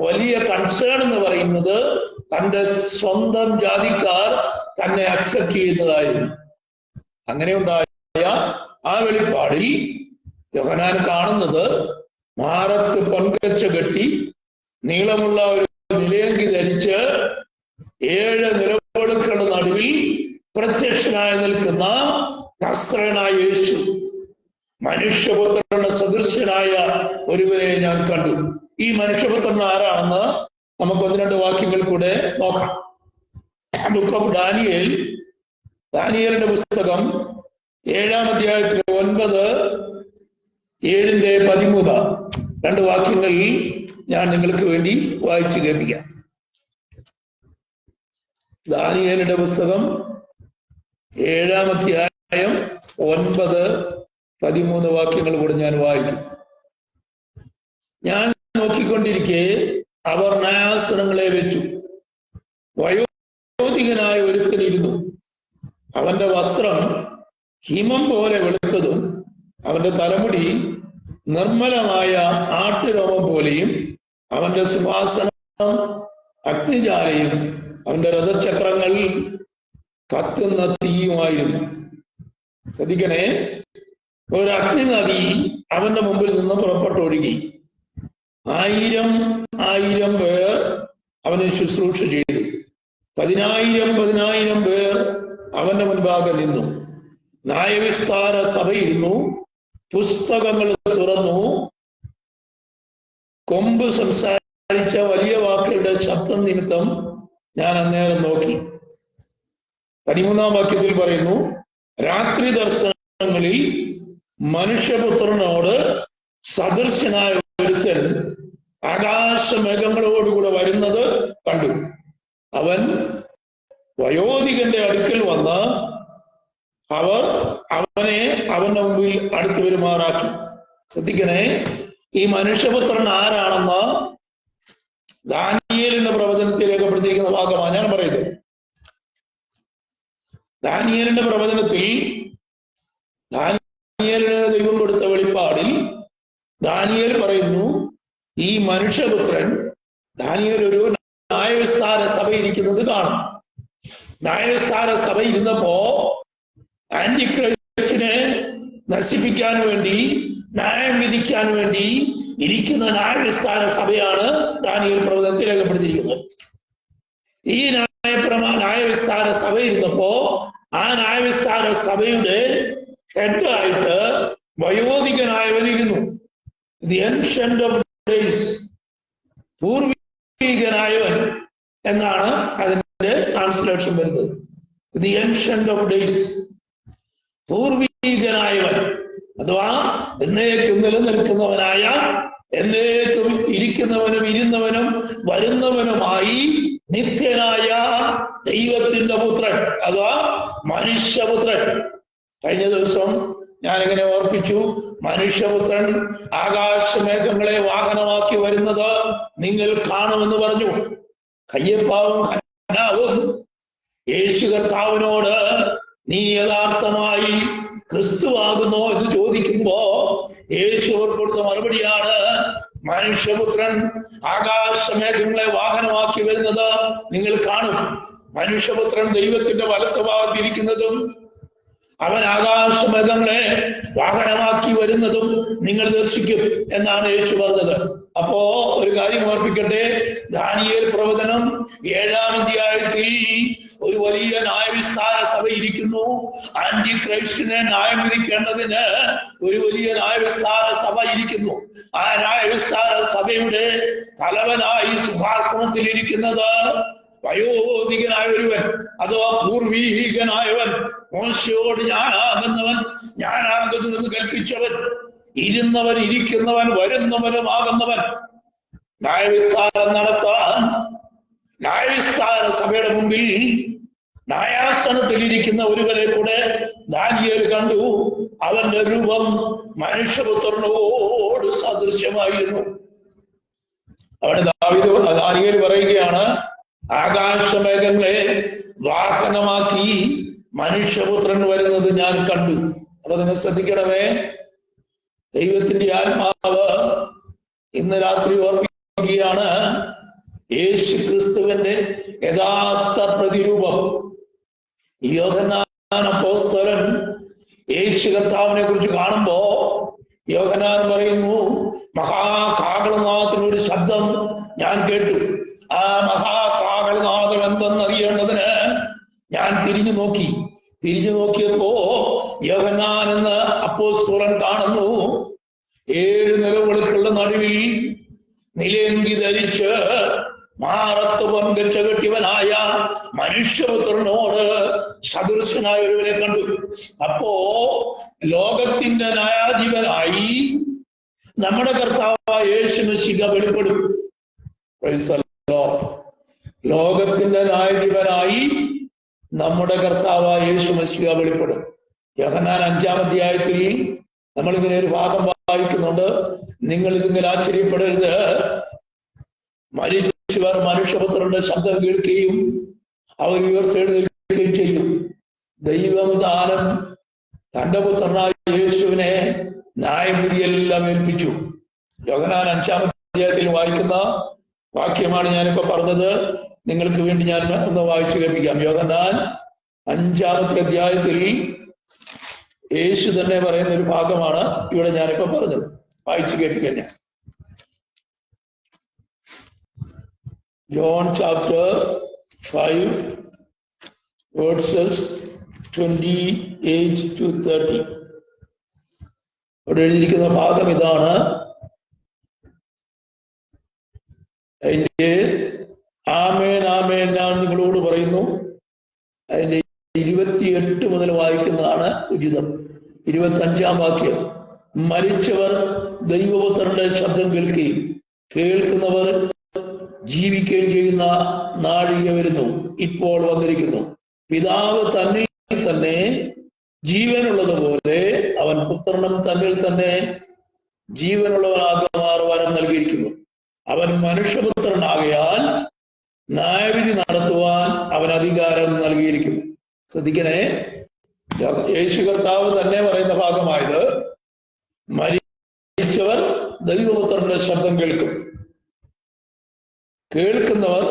വലിയ കൺസേൺ എന്ന് പറയുന്നത് തന്റെ സ്വന്തം ജാതിക്കാർ തന്നെ അക്സെപ്റ്റ് ചെയ്യുന്നതായിരുന്നു. അങ്ങനെ ഉണ്ടായ ആ വെളിപ്പാടിൽ യോഹന്നാൻ കാണുന്നത് മാറത്ത് പൊൻകച്ച കെട്ടി നീളമുള്ള ഒരു നിലയങ്കി ധരിച്ച് 7 നിലവിളക്കുകളുടെ നടുവിൽ പ്രത്യക്ഷനായി നിൽക്കുന്ന നസ്രയനായ യേശു, മനുഷ്യപുത്രന്റെ സദൃശ്യനായ ഒരുവരെ ഞാൻ കണ്ടു. ഈ മനുഷ്യപുത്രൻ ആരാണെന്ന് നമുക്ക് 1-2 വാക്യങ്ങൾ കൂടെ നോക്കാം. ബുക്ക് ഓഫ് ദാനിയേലിന്റെ പുസ്തകം 7-ാം അധ്യായത്തിൽ 9:7-13 2 വാക്യങ്ങൾ ഞാൻ നിങ്ങൾക്ക് വേണ്ടി വായിച്ചു കേൾപ്പിക്കാം. ദാനിയേലിന്റെ പുസ്തകം 7-ാം അധ്യായം 9-13 വാക്യങ്ങൾ കൂടെ ഞാൻ വായിക്കും. ഞാൻ നോക്കിക്കൊണ്ടിരിക്കെ അവർ ന്യായാസനങ്ങളെ വെച്ചു. വയോധികനായ ഒരുത്തനിരുന്നു. അവന്റെ വസ്ത്രം ഹിമം പോലെ വെളുത്തതും അവന്റെ തലമുടി നിർമ്മലമായ ആട്ടുരോമം പോലെയും അവന്റെ സിംഹാസനം അഗ്നിജാലയും അവന്റെ രഥചക്രങ്ങൾ കത്തുന്ന തീയുമായിരുന്നു. ശ്രദ്ധിക്കണേ, ഒരു അഗ്നി നദി അവന്റെ മുമ്പിൽ നിന്ന് പുറപ്പെട്ടൊഴുകി. 1000 പേർ അവനെ ശുശ്രൂഷ ചെയ്തു. 10,000 പേർ അവന്റെ മുൻപാകെ നിന്നു. ന്യായവിസ്താര സഭയിരുന്നു. പുസ്തകങ്ങൾ തുറന്നു. കൊമ്പ് സംസാരിച്ച വലിയ വാക്കുകളുടെ ശബ്ദം നിമിത്തം ഞാൻ അന്നേരം നോക്കി. 13-ാം വാക്യത്തിൽ പറയുന്നു, രാത്രി ദർശനങ്ങളിൽ മനുഷ്യപുത്രനോട് സദൃശനായ ഒരുത്തൻ ആകാശമേഘങ്ങളോടുകൂടെ വരുന്നത് കണ്ടു. അവൻ വയോധികന്റെ അടുക്കൽ വന്ന് അവനെ അവന്റെ മുമ്പിൽ അടുത്ത് പെരുമാറാക്കി. ശ്രദ്ധിക്കണേ, ഈ മനുഷ്യപുത്രൻ ആരാണെന്ന് ദാനിയേലിന്റെ പ്രവചനത്തിൽ രേഖപ്പെടുത്തിയിരിക്കുന്ന ഭാഗമാണ് ഞാൻ പറയുന്നത്. ദാനിയേലിന്റെ പ്രവചനത്തിൽ ദാനിയേലിന് ദൈവം കൊടുത്ത വെളിപ്പാടിൽ ദാനിയേൽ പറയുന്നു, ഈ മനുഷ്യപുത്രൻ, ദാനിയേൽ ഒരു ന്യായവിസ്താര സഭ ഇരിക്കുന്നത് കാണും. ന്യായവിസ്താര സഭ ഇരുന്നപ്പോ ആന്റിക്രൈസ്റ്റിനെ നശിപ്പിക്കാൻ വേണ്ടി, ന്യായം വിധിക്കാൻ വേണ്ടി ഇരിക്കുന്ന ന്യായവിസ്താര സഭയാണ് ദാനിയേൽ പ്രവചനത്തിൽ രേഖപ്പെടുത്തിയിരിക്കുന്നത്. ഈ ന്യായവിസ്താര സഭ ഇരുന്നപ്പോ ആ ന്യായവിസ്താര സഭയുടെ ഹെഡായിട്ട് വയോധികനായവനിരുന്നു. ദി ഏൻഷ്യന്റ് ഓഫ് ഡേയ്സ്, പൂർവികനായവൻ എന്നാണ് അതിന്റെ ട്രാൻസ്ലേഷൻ വരുന്നത്. ദി ഏൻഷ്യന്റ് ഓഫ് ഡേയ്സ്, പൂർവികനായവൻ, അഥവാ എന്നേക്കും നിലനിൽക്കുന്നവനായ, എന്നേക്കും ഇരിക്കുന്നവനും ഇരുന്നവനും വരുന്നവനുമായി നിത്യനായ ദൈവത്തിന്റെ പുത്രൻ, അഥവാ മനുഷ്യപുത്രൻ. കഴിഞ്ഞ ദിവസം ഞാനിങ്ങനെ ഓർപ്പിച്ചു, മനുഷ്യപുത്രൻ ആകാശമേഘങ്ങളെ വാഹനമാക്കി വരുന്നത് നിങ്ങൾ കാണുമെന്ന് പറഞ്ഞു. കയ്യപ്പാവും ഹന്നാവും യേശു കർത്താവിനോട് നീ യഥാർത്ഥമായി ക്രിസ്തുവാകുന്നോ എന്ന് ചോദിക്കുമ്പോ യേശു കൊടുത്ത മറുപടിയാണ്, മനുഷ്യപുത്രൻ ആകാശമേഘങ്ങളെ വാഹനമാക്കി വരുന്നത് നിങ്ങൾ കാണും. മനുഷ്യപുത്രൻ ദൈവത്തിന്റെ വലത്ത് ഭാഗത്തിരിക്കുന്നതും അവൻ ആകാശമേഘങ്ങളെ വാഹനമാക്കി വരുന്നതും നിങ്ങൾ ദർശിക്കും എന്നാണ് യേശു പറഞ്ഞത്. അപ്പോ ഒരു കാര്യം ഓർപ്പിക്കട്ടെ, ദാനിയേൽ പ്രവചനം 7-ാം അധ്യായത്തിൽ ഒരു വലിയ ന്യായവിസ്താര സഭ ഇരിക്കുന്നു. ആന്റി ക്രൈസ്റ്റിനെ ന്യായം വിധിക്കേണ്ടതിന് ഒരു വലിയ ന്യായവിസ്താര സഭ ഇരിക്കുന്നു. ആ ന്യായവിസ്താര സഭയുടെ തലവനായി സിംഹാസനത്തിൽ ഇരിക്കുന്നത് വയോധികനായ ഒരുവൻ, അഥവാ പൂർവീകനായവൻ, മോശയോട് ഞാനാകുന്നവൻ ഞാനാകുന്നു എന്ന് കൽപ്പിച്ചവൻ, ഇരുന്നവൻ ഇരിക്കുന്നവൻ വരുന്നവനുമാകുന്നവൻ, ന്യായവിസ്താരം നടത്താൻ ന്യായവിസ്താര സഭയുടെ മുമ്പിൽ ന്യായാസനത്തിൽ ഇരിക്കുന്ന ഒരുവനെ കൂടെ ദാനിയേൽ കണ്ടു. അവന്റെ രൂപം മനുഷ്യപുത്രനോട് സദൃശ്യമായിരുന്നു. അവിടെ ദാനിയേൽ പറയുകയാണ്, ആകാശമേഘങ്ങളെ വാഹനമാക്കി മനുഷ്യപുത്രൻ വരുന്നത് ഞാൻ കണ്ടു. അപ്പൊ നിങ്ങൾ ശ്രദ്ധിക്കണമേ, ദൈവത്തിന്റെ ആത്മാവ് ഇന്ന് രാത്രി ഓർമ്മിക്കുകയാണ് യേശു ക്രിസ്തുവിന്റെ യഥാർത്ഥ പ്രതിരൂപം. യോഹന്നാൻ അപ്പോസ്തലൻ യേശു കർത്താവിനെ കുറിച്ച് കാണുമ്പോ യോഹന്നാൻ പറയുന്നു, മഹാകാഹളനാഥനൊരു ശബ്ദം ഞാൻ കേട്ടു. ആ മഹാകാഹളനാഥം എന്തെന്നറിയേണ്ടതിന് ഞാൻ തിരിഞ്ഞു നോക്കിയപ്പോ യോഹന്നാൻ എന്ന അപ്പോസ്തലൻ കാണുന്നു, 7 നിലവിളക്കുകളുടെ നടുവിൽ നിലയങ്കി ധരിച്ച് മാറത്ത് പങ്കച്ച കെട്ടിയവനായ മനുഷ്യപുത്രനോട് സദൃശനായ ഒരുവനെ കണ്ടു. അപ്പോ ലോകത്തിന്റെ ന്യായാധിപനായി നമ്മുടെ കർത്താവായ യേശു മിശിഹ വെളിപ്പെടും. ലോകത്തിന്റെ ന്യായാധിപനായി നമ്മുടെ കർത്താവായ യേശു മിശിഹ വെളിപ്പെടും. യോഹന്നാൻ 5-ാം അധ്യായത്തിൽ നമ്മളിങ്ങനെ ഒരു ഭാഗം വായിക്കുന്നുണ്ട്. നിങ്ങൾ ഇതിങ്ങനെ ആശ്ചര്യപ്പെടരുത്, മരിച്ചവർ മനുഷ്യപുത്രന്റെ ശബ്ദം കേൾക്കുകയും അവർ ഉയർത്തെഴുന്നേൽക്കുകയും ചെയ്യും. ദൈവം ദാനം തന്റെ പുത്രനായ യേശുവിനെ ന്യായവിധിയെല്ലാം ഏൽപ്പിച്ചു. യോഹന്നാൻ 5-ാം അധ്യായത്തിൽ വായിക്കുന്ന വാക്യമാണ് ഞാനിപ്പോ പറഞ്ഞത്. നിങ്ങൾക്ക് വേണ്ടി ഞാൻ ഒന്ന് വായിച്ചു കേൾപ്പിക്കാം. യോഹന്നാൻ 5-ാമത്തെ അധ്യായത്തിൽ യേശു തന്നെ പറയുന്ന ഒരു ഭാഗമാണ് ഇവിടെ ഞാനിപ്പോ പറഞ്ഞത്. വായിച്ചു കേൾപ്പിക്കാം ഞാൻ. John chapter 5 verses 28 to 30. അവിടെ എഴുതിയിരിക്കുന്ന ഭാഗം ഇതാണ്. അതിന്റെ ആമേൻ ആമേൻ ഞാൻ നിങ്ങളോട് പറയുന്നു. അതിന്റെ 28 മുതൽ വായിക്കുന്നതാണ് ഉചിതം. 25-ാം വാക്യം, മരിച്ചവർ ദൈവപുത്രന്റെ ശബ്ദം കേൾക്കുന്നവർ ജീവിക്കുകയും ചെയ്യുന്ന നാഴിക വരുന്നു, ഇപ്പോൾ വന്നിരിക്കുന്നു. പിതാവ് തന്നിൽ തന്നെ ജീവനുള്ളതുപോലെ അവൻ പുത്രനും തന്നിൽ തന്നെ ജീവനുള്ളവനാകുമാർ വരം നൽകിയിരിക്കുന്നു. അവൻ മനുഷ്യപുത്രനാകയാൽ ന്യായവിധി നടത്തുവാൻ അവൻ അധികാരം നൽകിയിരിക്കുന്നു. ശ്രദ്ധിക്കണേ, യേശു കർത്താവ് തന്നെ പറയുന്ന ഭാഗമായത്, മരിച്ചവർ ദൈവപുത്രന്റെ ശബ്ദം കേൾക്കുന്നവർ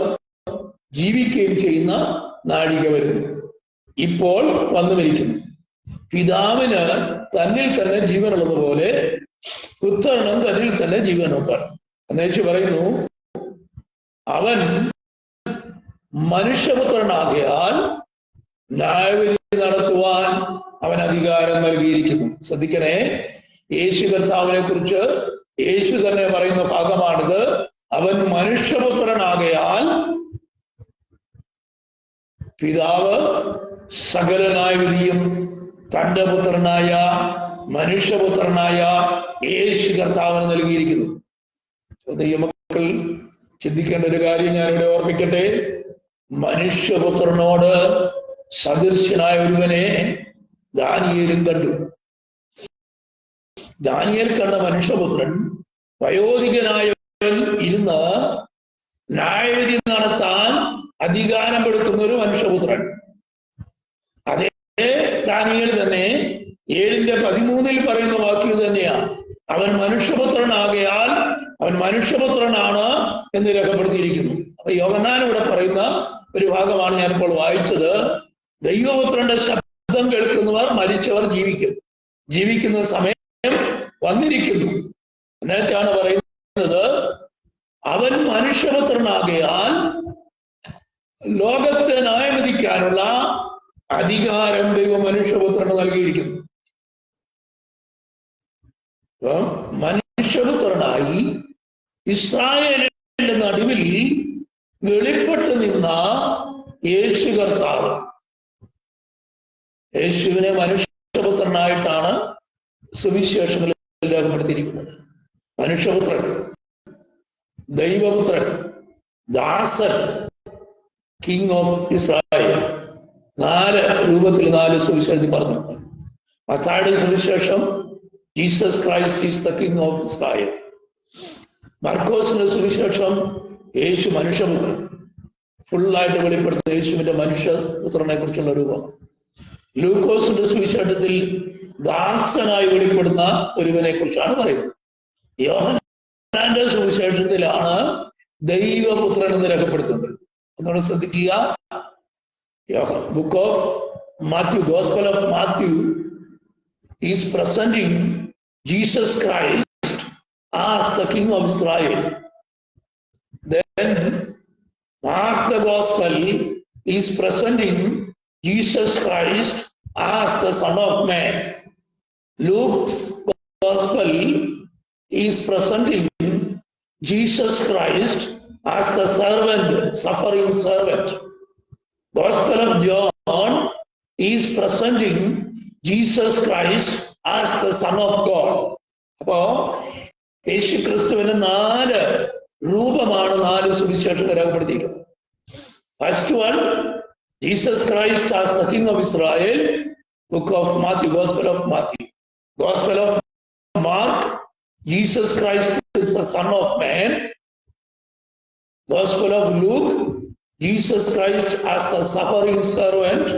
ജീവിക്കുകയും ചെയ്യുന്ന നാഴിക വരുന്നു, ഇപ്പോൾ വന്നുമിരിക്കുന്നു. പിതാവിന് തന്നിൽ തന്നെ ജീവനുള്ളതുപോലെ പുത്രനും തന്നിൽ തന്നെ ജീവനുണ്ട്. എന്നേച്ചു പറയുന്നു, അവൻ മനുഷ്യപുത്രനാകയാൽ ന്യായവിധി നടത്തുവാൻ അവൻ അധികാരം നൽകിയിരിക്കുന്നു. ശ്രദ്ധിക്കണേ, യേശു കർത്താവിനെ കുറിച്ച് യേശു തന്നെ പറയുന്ന ഭാഗമാണിത്. അവൻ മനുഷ്യപുത്രനാകയാൽ പിതാവ് സകല ന്യായവിധിയും തന്റെ പുത്രനായ മനുഷ്യപുത്രനായ യേശു കർത്താവിന് നൽകിയിരിക്കുന്നു. ദൈവമക്കൾ ചിന്തിക്കേണ്ട ഒരു കാര്യം ഞാനിവിടെ ഓർമ്മിക്കട്ടെ. മനുഷ്യപുത്രനോട് സദൃശനായ ഒരുവനെ ദാനിയേലും കണ്ടു. ദാനിയേൽ കണ്ട മനുഷ്യപുത്രൻ വയോധികനായ ഇരുന്ന് ന്യായവിധി നടത്താൻ അധികാരപ്പെടുത്തുന്ന ഒരു മനുഷ്യപുത്രൻ. അതേ ദാനിയേൽ തന്നെ 7:13 പറയുന്ന വാക്യം തന്നെയാണ്, അവൻ മനുഷ്യപുത്രനാകയാൽ അവൻ മനുഷ്യപുത്രനാണ് എന്ന് രേഖപ്പെടുത്തിയിരിക്കുന്നു. അപ്പൊ യോഹന്നാൻ ഇവിടെ പറയുന്ന ഒരു ഭാഗമാണ് ഞാനിപ്പോൾ വായിച്ചത്. ദൈവപുത്രന്റെ ശബ്ദം കേൾക്കുന്നവർ മരിച്ചവർ ജീവിക്കുന്ന സമയം വന്നിരിക്കുന്നു എന്നുവെച്ചാണ് പറയുന്നത്. അവൻ മനുഷ്യപുത്രനാകയാൽ ലോകത്തെ ന്യായവിധിക്കാനുള്ള അധികാരം ദൈവം മനുഷ്യപുത്രന് നൽകിയിരിക്കുന്നു. മനുഷ്യപുത്രനായി ഇസ്രായേലിന്റെ നടുവിൽ വെളിപ്പെട്ടു നിന്ന യേശു കർത്താവ്, യേശുവിനെ മനുഷ്യപുത്രനായിട്ടാണ് സുവിശേഷങ്ങളിൽ രേഖപ്പെടുത്തിയിരിക്കുന്നത്. മനുഷ്യപുത്രൻ, ദൈവപുത്രൻ, ദാസൻ, കിങ് ഓഫ് ഇസ്രായേൽ, 4 രൂപത്തിൽ 4 സുവിശേഷത്തിൽ പറഞ്ഞിട്ടുണ്ട്. മത്തായിയുടെ സുവിശേഷം Jesus Christ is the king of Israel. മർക്കോസിന്റെ സുവിശേഷം യേശു മനുഷ്യപുത്രൻ, ഫുള്ളായിട്ട് വെളിപ്പെടുത്തുന്ന യേശുവിന്റെ മനുഷ്യപുത്രനെ കുറിച്ചുള്ള രൂപം. ലൂക്കോസിന്റെ സുവിശേഷത്തിൽ ദാസനായി വെളിപ്പെടുന്ന ഒരുവനെ കുറിച്ചാണ് പറയുന്നത്. യോഹന്നാൻ യോഹന്നാന്റെ സുവിശേഷത്തിലാണ് ദൈവപുത്രൻ എന്ന് രേഖപ്പെടുത്തുന്നത്. ഒന്നുകൂടെ ശ്രദ്ധിക്കുക. Book of Mathew, gospel of Mathew is presenting Jesus Christ as the King of Israel. Then Mark the Gospel is presenting Jesus Christ as the Son of Man. Luke's Gospel is presenting Jesus Christ as the servant, suffering servant. Gospel of John is presenting Jesus Christ as the Son of God. അപ്പോ യേശു ക്രിസ്തുവിന് 4 രൂപമാണ് 4 സുവിശേഷങ്ങൾ രേഖപ്പെടുത്തിയിരിക്കുന്നത്. First one, Jesus Christ as the King of Israel, book of Matthew, Gospel of Matthew. Gospel of Mark, Jesus Christ is the Son of Man. Gospel of Luke, Jesus Christ as the suffering servant.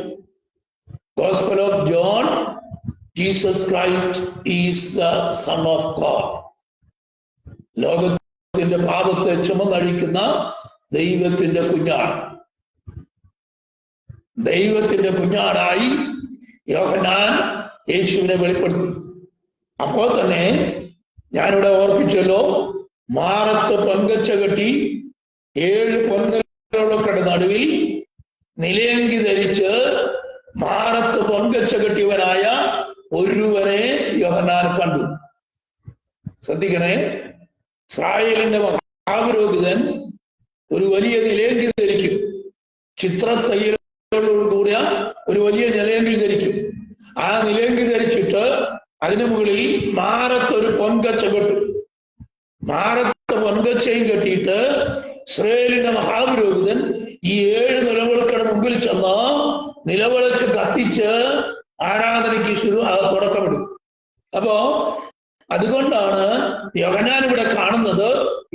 Gospel of John, Jesus Christ is the Son of God. ലോകത്തിന്റെ പാപത്തെ ചുമന്നഴിക്കുന്ന ദൈവത്തിന്റെ കുഞ്ഞാട്. ദൈവത്തിന്റെ കുഞ്ഞാടായി യോഹന്നാൻ യേശുവിനെ വെളിപ്പെടുത്തി. അപ്പോൾ തന്നെ ഞാനിവിടെ ഓർപ്പിച്ചല്ലോ, മാറത്ത് പൊൻകച്ച കെട്ടി 7 പൊൻകലകളുടെ നടുവിൽ നിലയങ്കി ധരിച്ച് മാറത്ത് പൊൻകച്ച കെട്ടിയവനായ ഒരുവനെ യോഹന്നാൻ കണ്ടു. ശ്രദ്ധിക്കണേ, ഇസ്രായേലിന്റെ മഹാപുരോഹിതൻ ഒരു വലിയ നിലയങ്കി ധരിക്കും, ചിത്രത്തയ്യലോടുകൂടിയ ഒരു വലിയ നിലയങ്കി ധരിക്കും. ആ നിലയങ്കി ധരിച്ചിട്ട് അതിനു മുകളിൽ മാറത്തൊരു പൊൻകച്ച കെട്ടും. മാറത്ത് പൊൻകച്ചയും കെട്ടിയിട്ട് ഇസ്രായേലിന്റെ മഹാപുരോഹിതൻ ഈ 7 നിലവിളക്കുകളുടെ മുമ്പിൽ ചെന്ന് നിലവിളക്ക് കത്തിച്ച് ആരാധനയ്ക്ക് തുടക്കമിടും. അപ്പോ അതുകൊണ്ടാണ് യോഹന്നാൻ ഇവിടെ കാണുന്നത്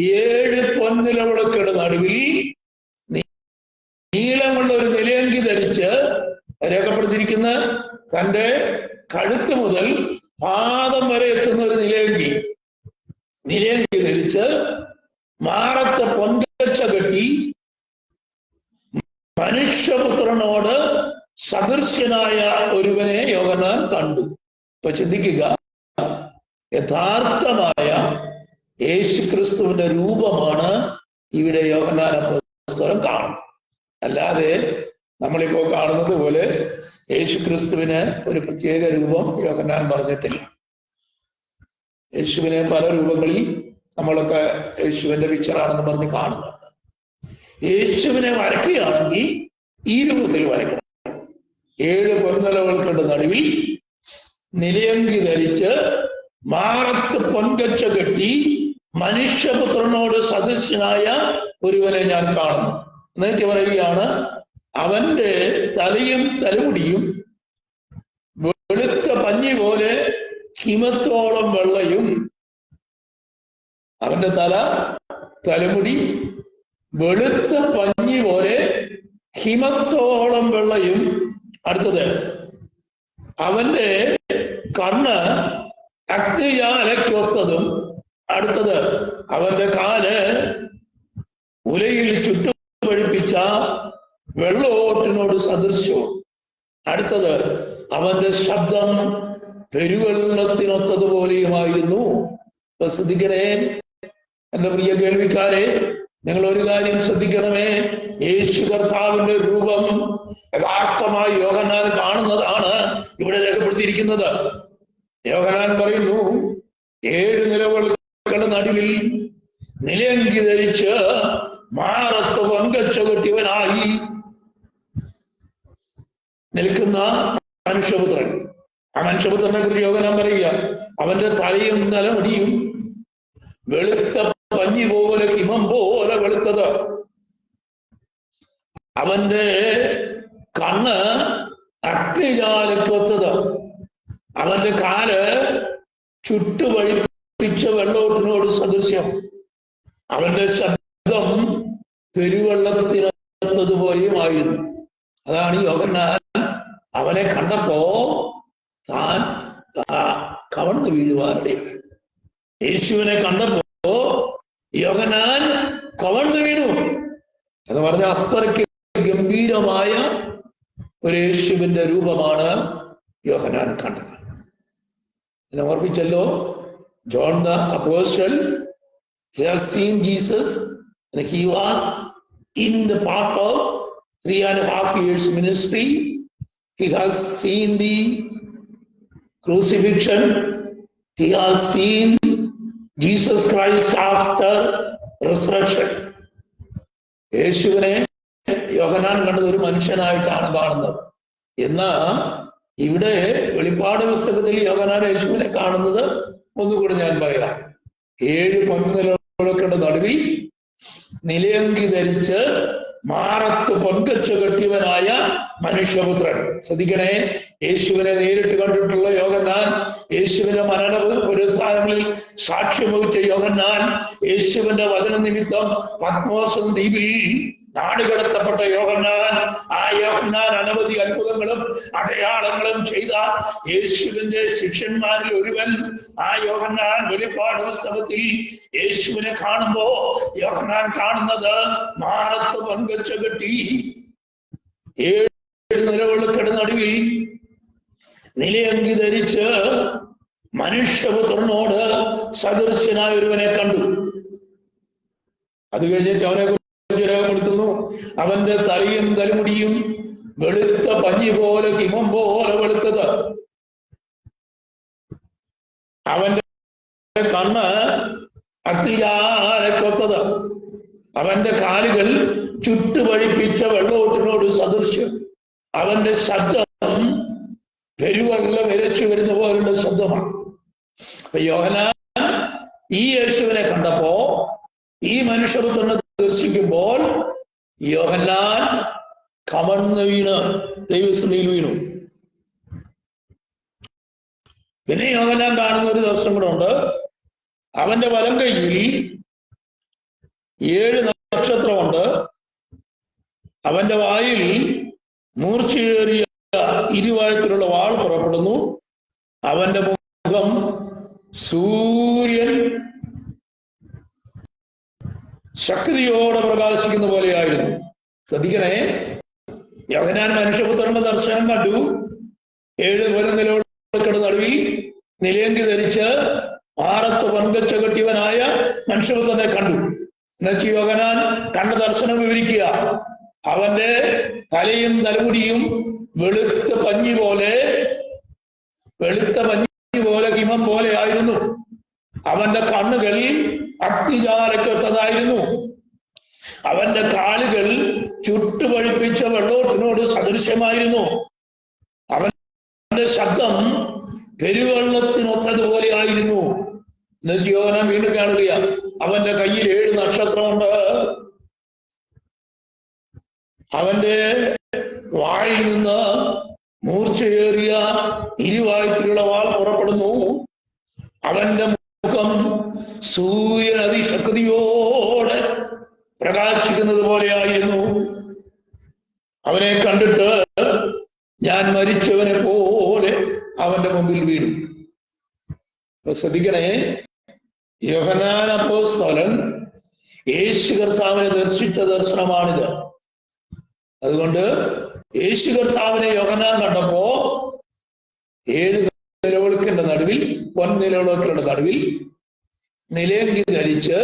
7 പൊൻനിലവിളക്കുകളുടെ നടുവിൽ നീളമുള്ള ഒരു നിലയങ്കി ധരിച്ച് രേഖപ്പെടുത്തിയിരിക്കുന്ന തന്റെ കഴുത്ത് മുതൽ പാദം വരെ എത്തുന്ന ഒരു നിലയങ്കി ധരിച്ച് മാറത്ത് പൊൻകച്ച കെട്ടി മനുഷ്യപുത്രനോട് സദൃശ്യനായ ഒരുവനെ യോഹന്നാൻ കണ്ടു. ഇപ്പൊ ചിന്തിക്കുക, യഥാർത്ഥമായ യേശുക്രിസ്തുവിന്റെ രൂപമാണ് ഇവിടെ യോഹന്നാൻ അപ്പോസ്തലൻ കാണുന്നത്. അല്ലാതെ നമ്മളിപ്പോ കാണുന്നത് പോലെ യേശുക്രിസ്തുവിന് ഒരു പ്രത്യേക രൂപം യോഹന്നാൻ പറഞ്ഞിട്ടില്ല. യേശുവിനെ പല രൂപങ്ങളിൽ നമ്മളൊക്കെ യേശുവിന്റെ പിക്ചറാണെന്ന് പറഞ്ഞ് കാണുന്നുണ്ട്. യേശുവിനെ വരയ്ക്കുകയാണെങ്കിൽ ഈ രൂപത്തിൽ വരയ്ക്കണം. 7 പൊൻനിലവിളക്കുകളുടെ നടുവിൽ നിലയങ്കി ധരിച്ച് മാറത്ത് പൊൻകച്ച കെട്ടി മനുഷ്യപുത്രനോട് സദൃശ്യനായ ഒരുവനെ ഞാൻ കാണുന്നു എന്ന് പറയുകയാണ്. അവന്റെ തലയും തലമുടിയും വെളുത്ത പഞ്ഞി പോലെ ഹിമത്തോളം വെള്ളയും. അവന്റെ തലമുടി വെളുത്ത പഞ്ഞി പോലെ ഹിമത്തോളം വെള്ളയും. അടുത്തത്, അവന്റെ കണ്ണ് അഗ്നിജ്വാലയ്ക്കൊത്തതും. അടുത്തത്, അവന്റെ കാല് ഉലയിൽ ചുട്ടുപഴിപ്പിച്ച വെള്ളോട്ടിനോട് സദൃശ്യവും. അടുത്തത്, അവന്റെ ശബ്ദം പെരുവെള്ളത്തിനൊത്തതുപോലെയുമായിരുന്നു. ഇപ്പൊ ശ്രദ്ധിക്കണേ എന്റെ പ്രിയ കേൾവിക്കാരെ, നിങ്ങൾ ഒരു കാര്യം ശ്രദ്ധിക്കണമേ. യേശു കർത്താവിന്റെ രൂപം യഥാർത്ഥമായി യോഹന്നാൻ കാണുന്നതാണ് ഇവിടെ രേഖപ്പെടുത്തിയിരിക്കുന്നത്. യോഹന്നാൻ പറയുന്നു, 7 നിലവിളക്കുകളുടെ നടുവിൽ നിലയങ്കി ധരിച്ച് മാറത്ത് പൊൻകച്ച കെട്ടിയവനായി നിൽക്കുന്ന മനുഷ്യപുത്രൻ. ആ മനുഷ്യപുത്രനെ കുറിച്ച് യോഹന്നാൻ പറയുക, അവന്റെ തലയും തലമുടിയും വെളുത്ത പഞ്ഞി പോലെ ഹിമം പോലെ വെളുത്തത്. അവന്റെ കണ്ണ് അഗ്നിജ്വാലയ്ക്കൊത്തത്. അവന്റെ കാല് ചുട്ടുപഴിപ്പിച്ച വെള്ളോട്ടിനോട് സദൃശ്യം. അവന്റെ ശബ്ദം പെരുവെള്ളത്തിനൊത്തതുപോലെയുമായിരുന്നു. അതാണ് യോഹന്നാൻ അവനെ കണ്ടപ്പോ താൻ കവർന്നു വീഴുവാനിടയായി. യേശുവിനെ കണ്ടപ്പോ അത്രയ്ക്ക് ഗംഭീരമായ ഒരു യേശുവിന്റെ രൂപമാണ് യോഹന്നാൻ കണ്ടത്. എന്നെ ഓർപ്പിച്ചല്ലോ, John the Apostle, he has seen Jesus and he was in the part of 3.5 years ministry. He has seen the crucifixion. He has seen Jesus Christ after resurrection. യേശുവിനെ യോഹന്നാൻ കണ്ടത് ഒരു മനുഷ്യനായിട്ടാണ് കാണുന്നത്. എന്നാൽ ഇവിടെ വെളിപ്പാട് പുസ്തകത്തിൽ യോഹന്നാൻ യേശുവിനെ കാണുന്നത് ഒന്നുകൂടി ഞാൻ പറയാം. 7 പൊൻനിലവിളക്കുകളുടെ നടുവിൽ നിലയങ്കി ധരിച്ച് മാറത്ത് പൊൻകച്ച കെട്ടിയവനായ മനുഷ്യപുത്രൻ. ശ്രദ്ധിക്കണേ, യേശുവിനെ നേരിട്ട് കണ്ടിട്ടുള്ള യോഹന്നാൻ, യേശുവിന്റെ മരണ പുനരുത്ഥാനങ്ങളിൽ സാക്ഷ്യം വഹിച്ച യോഹന്നാൻ, യേശുവിന്റെ വചന നിമിത്തം പത്മോസ് ദ്വീപിൽ നാടുകടത്തപ്പെട്ട യോഹന്നാൻ, ആ യോഹന്നാൻ അനവധി അത്ഭുതങ്ങളും അടയാളങ്ങളും ചെയ്ത യേശുവിന്റെ ശിഷ്യന്മാരിൽ ഒരുവൻ. ആ യോഹന്നാൻ വെളിപ്പാട് പുസ്തകത്തിൽ യേശുവിനെ കാണുമ്പോ യോഹന്നാൻ കാണുന്നത് മാറത്ത് പങ്കച്ച കെട്ടി 7 നിലവിളക്കുകളുടെ നടുവിൽ നിലയങ്കി ധരിച്ച് മനുഷ്യപുത്രനോട് സദൃശ്യനായ ഒരുവനെ കണ്ടു. അത് കഴിഞ്ഞ് അവനെ രേഖപ്പെടുത്തുന്നു, അവന്റെ തലയും തലമുടിയും വെളുത്ത പഞ്ഞി പോലെ ഹിമം പോലെ വെളുത്തത്, അവന്റെ കണ്ണ് അഗ്നിജാലക്കൊത്തത്, അവന്റെ കാലുകൾ ചുട്ടുപഴിപ്പിച്ച വെള്ളോട്ടിനോട് സദൃശ്യം, അവന്റെ ശബ്ദം പെരുവെള്ളം ഇരച്ചു വരുന്ന പോലുള്ള ശബ്ദമാണ്. അപ്പൊ യോഹന്നാൻ ഈ യേശുവിനെ കണ്ടപ്പോ, ഈ മനുഷ്യപുത്രനെ ദർശിക്കുമ്പോൾ യോഹന്നാൻ കമഴ്ന്ന് വീണ് ദൈവസന്നിധിയിൽ വീണു. പിന്നെ യോഹന്നാൻ കാണുന്ന ഒരു ദർശനം കൂടെ ഉണ്ട്. അവന്റെ വലം കൈയിൽ 7 നക്ഷത്രമുണ്ട്. അവന്റെ വായിൽ മൂർച്ചയേറിയ ഇരുവായത്തിലുള്ള വാൾ പുറപ്പെടുന്നു. അവന്റെ മുഖം സൂര്യൻ ശക്തിയോടെ പ്രകാശിക്കുന്ന പോലെയായിരുന്നു. ശ്രദ്ധിക്കണേ, യോഹന്നാൻ മനുഷ്യപുത്രന്റെ ദർശനം കണ്ടു. 7 പൊൻനിലവിളക്കുകളുടെ നടുവിൽ നിലയങ്കി ധരിച്ച് മാറത്ത് പൊൻകച്ച കെട്ടിയവനായ മനുഷ്യപുത്രനെ കണ്ടു. എന്നുവെച്ച് യോഹന്നാൻ കണ്ട ദർശനം വിവരിക്കുക. അവന്റെ തലയും തലമുടിയും വെളുത്ത പഞ്ഞി പോലെ ഹിമം പോലെ ആയിരുന്നു. അവന്റെ കണ്ണുകൾ അഗ്നിജാലക്കൊത്തതായിരുന്നു. അവന്റെ കാലുകൾ ചുട്ടുപഴിപ്പിച്ച വെള്ളോട്ടിനോട് സദൃശ്യമായിരുന്നു. അവന്റെ ശബ്ദം പെരുവെള്ളത്തിനൊത്തതുപോലെ ആയിരുന്നു. എന്നുവെച്ച് യോഹന്നാൻ വീണ്ടും കാണുകയാണ്, അവന്റെ കയ്യിൽ 7 നക്ഷത്രമുണ്ട്. അവന്റെ വായിൽ നിന്ന് മൂർച്ചയേറിയ ഇരുവായത്തിലുള്ള വാൾ പുറപ്പെടുന്നു. അവന്റെ മുഖം സൂര്യൻ അതിശക്തിയോടെ പ്രകാശിക്കുന്നത് പോലെയായിരുന്നു. അവനെ കണ്ടിട്ട് ഞാൻ മരിച്ചവനെ പോലെ അവന്റെ മുമ്പിൽ വീണു. ശ്രദ്ധിക്കണേ, യോഹന്നാൻ അപ്പോസ്തലൻ യേശു കർത്താവിനെ ദർശിച്ച ദർശനമാണിത്. അതുകൊണ്ട് യേശു കർത്താവിനെ യോഹന്നാൻ കണ്ടപ്പോ 7 നിലവിളക്കിന്റെ നടുവിൽ, പൊൻനിലവിളക്കുകളുടെ നടുവിൽ നിലയങ്കി ധരിച്ച്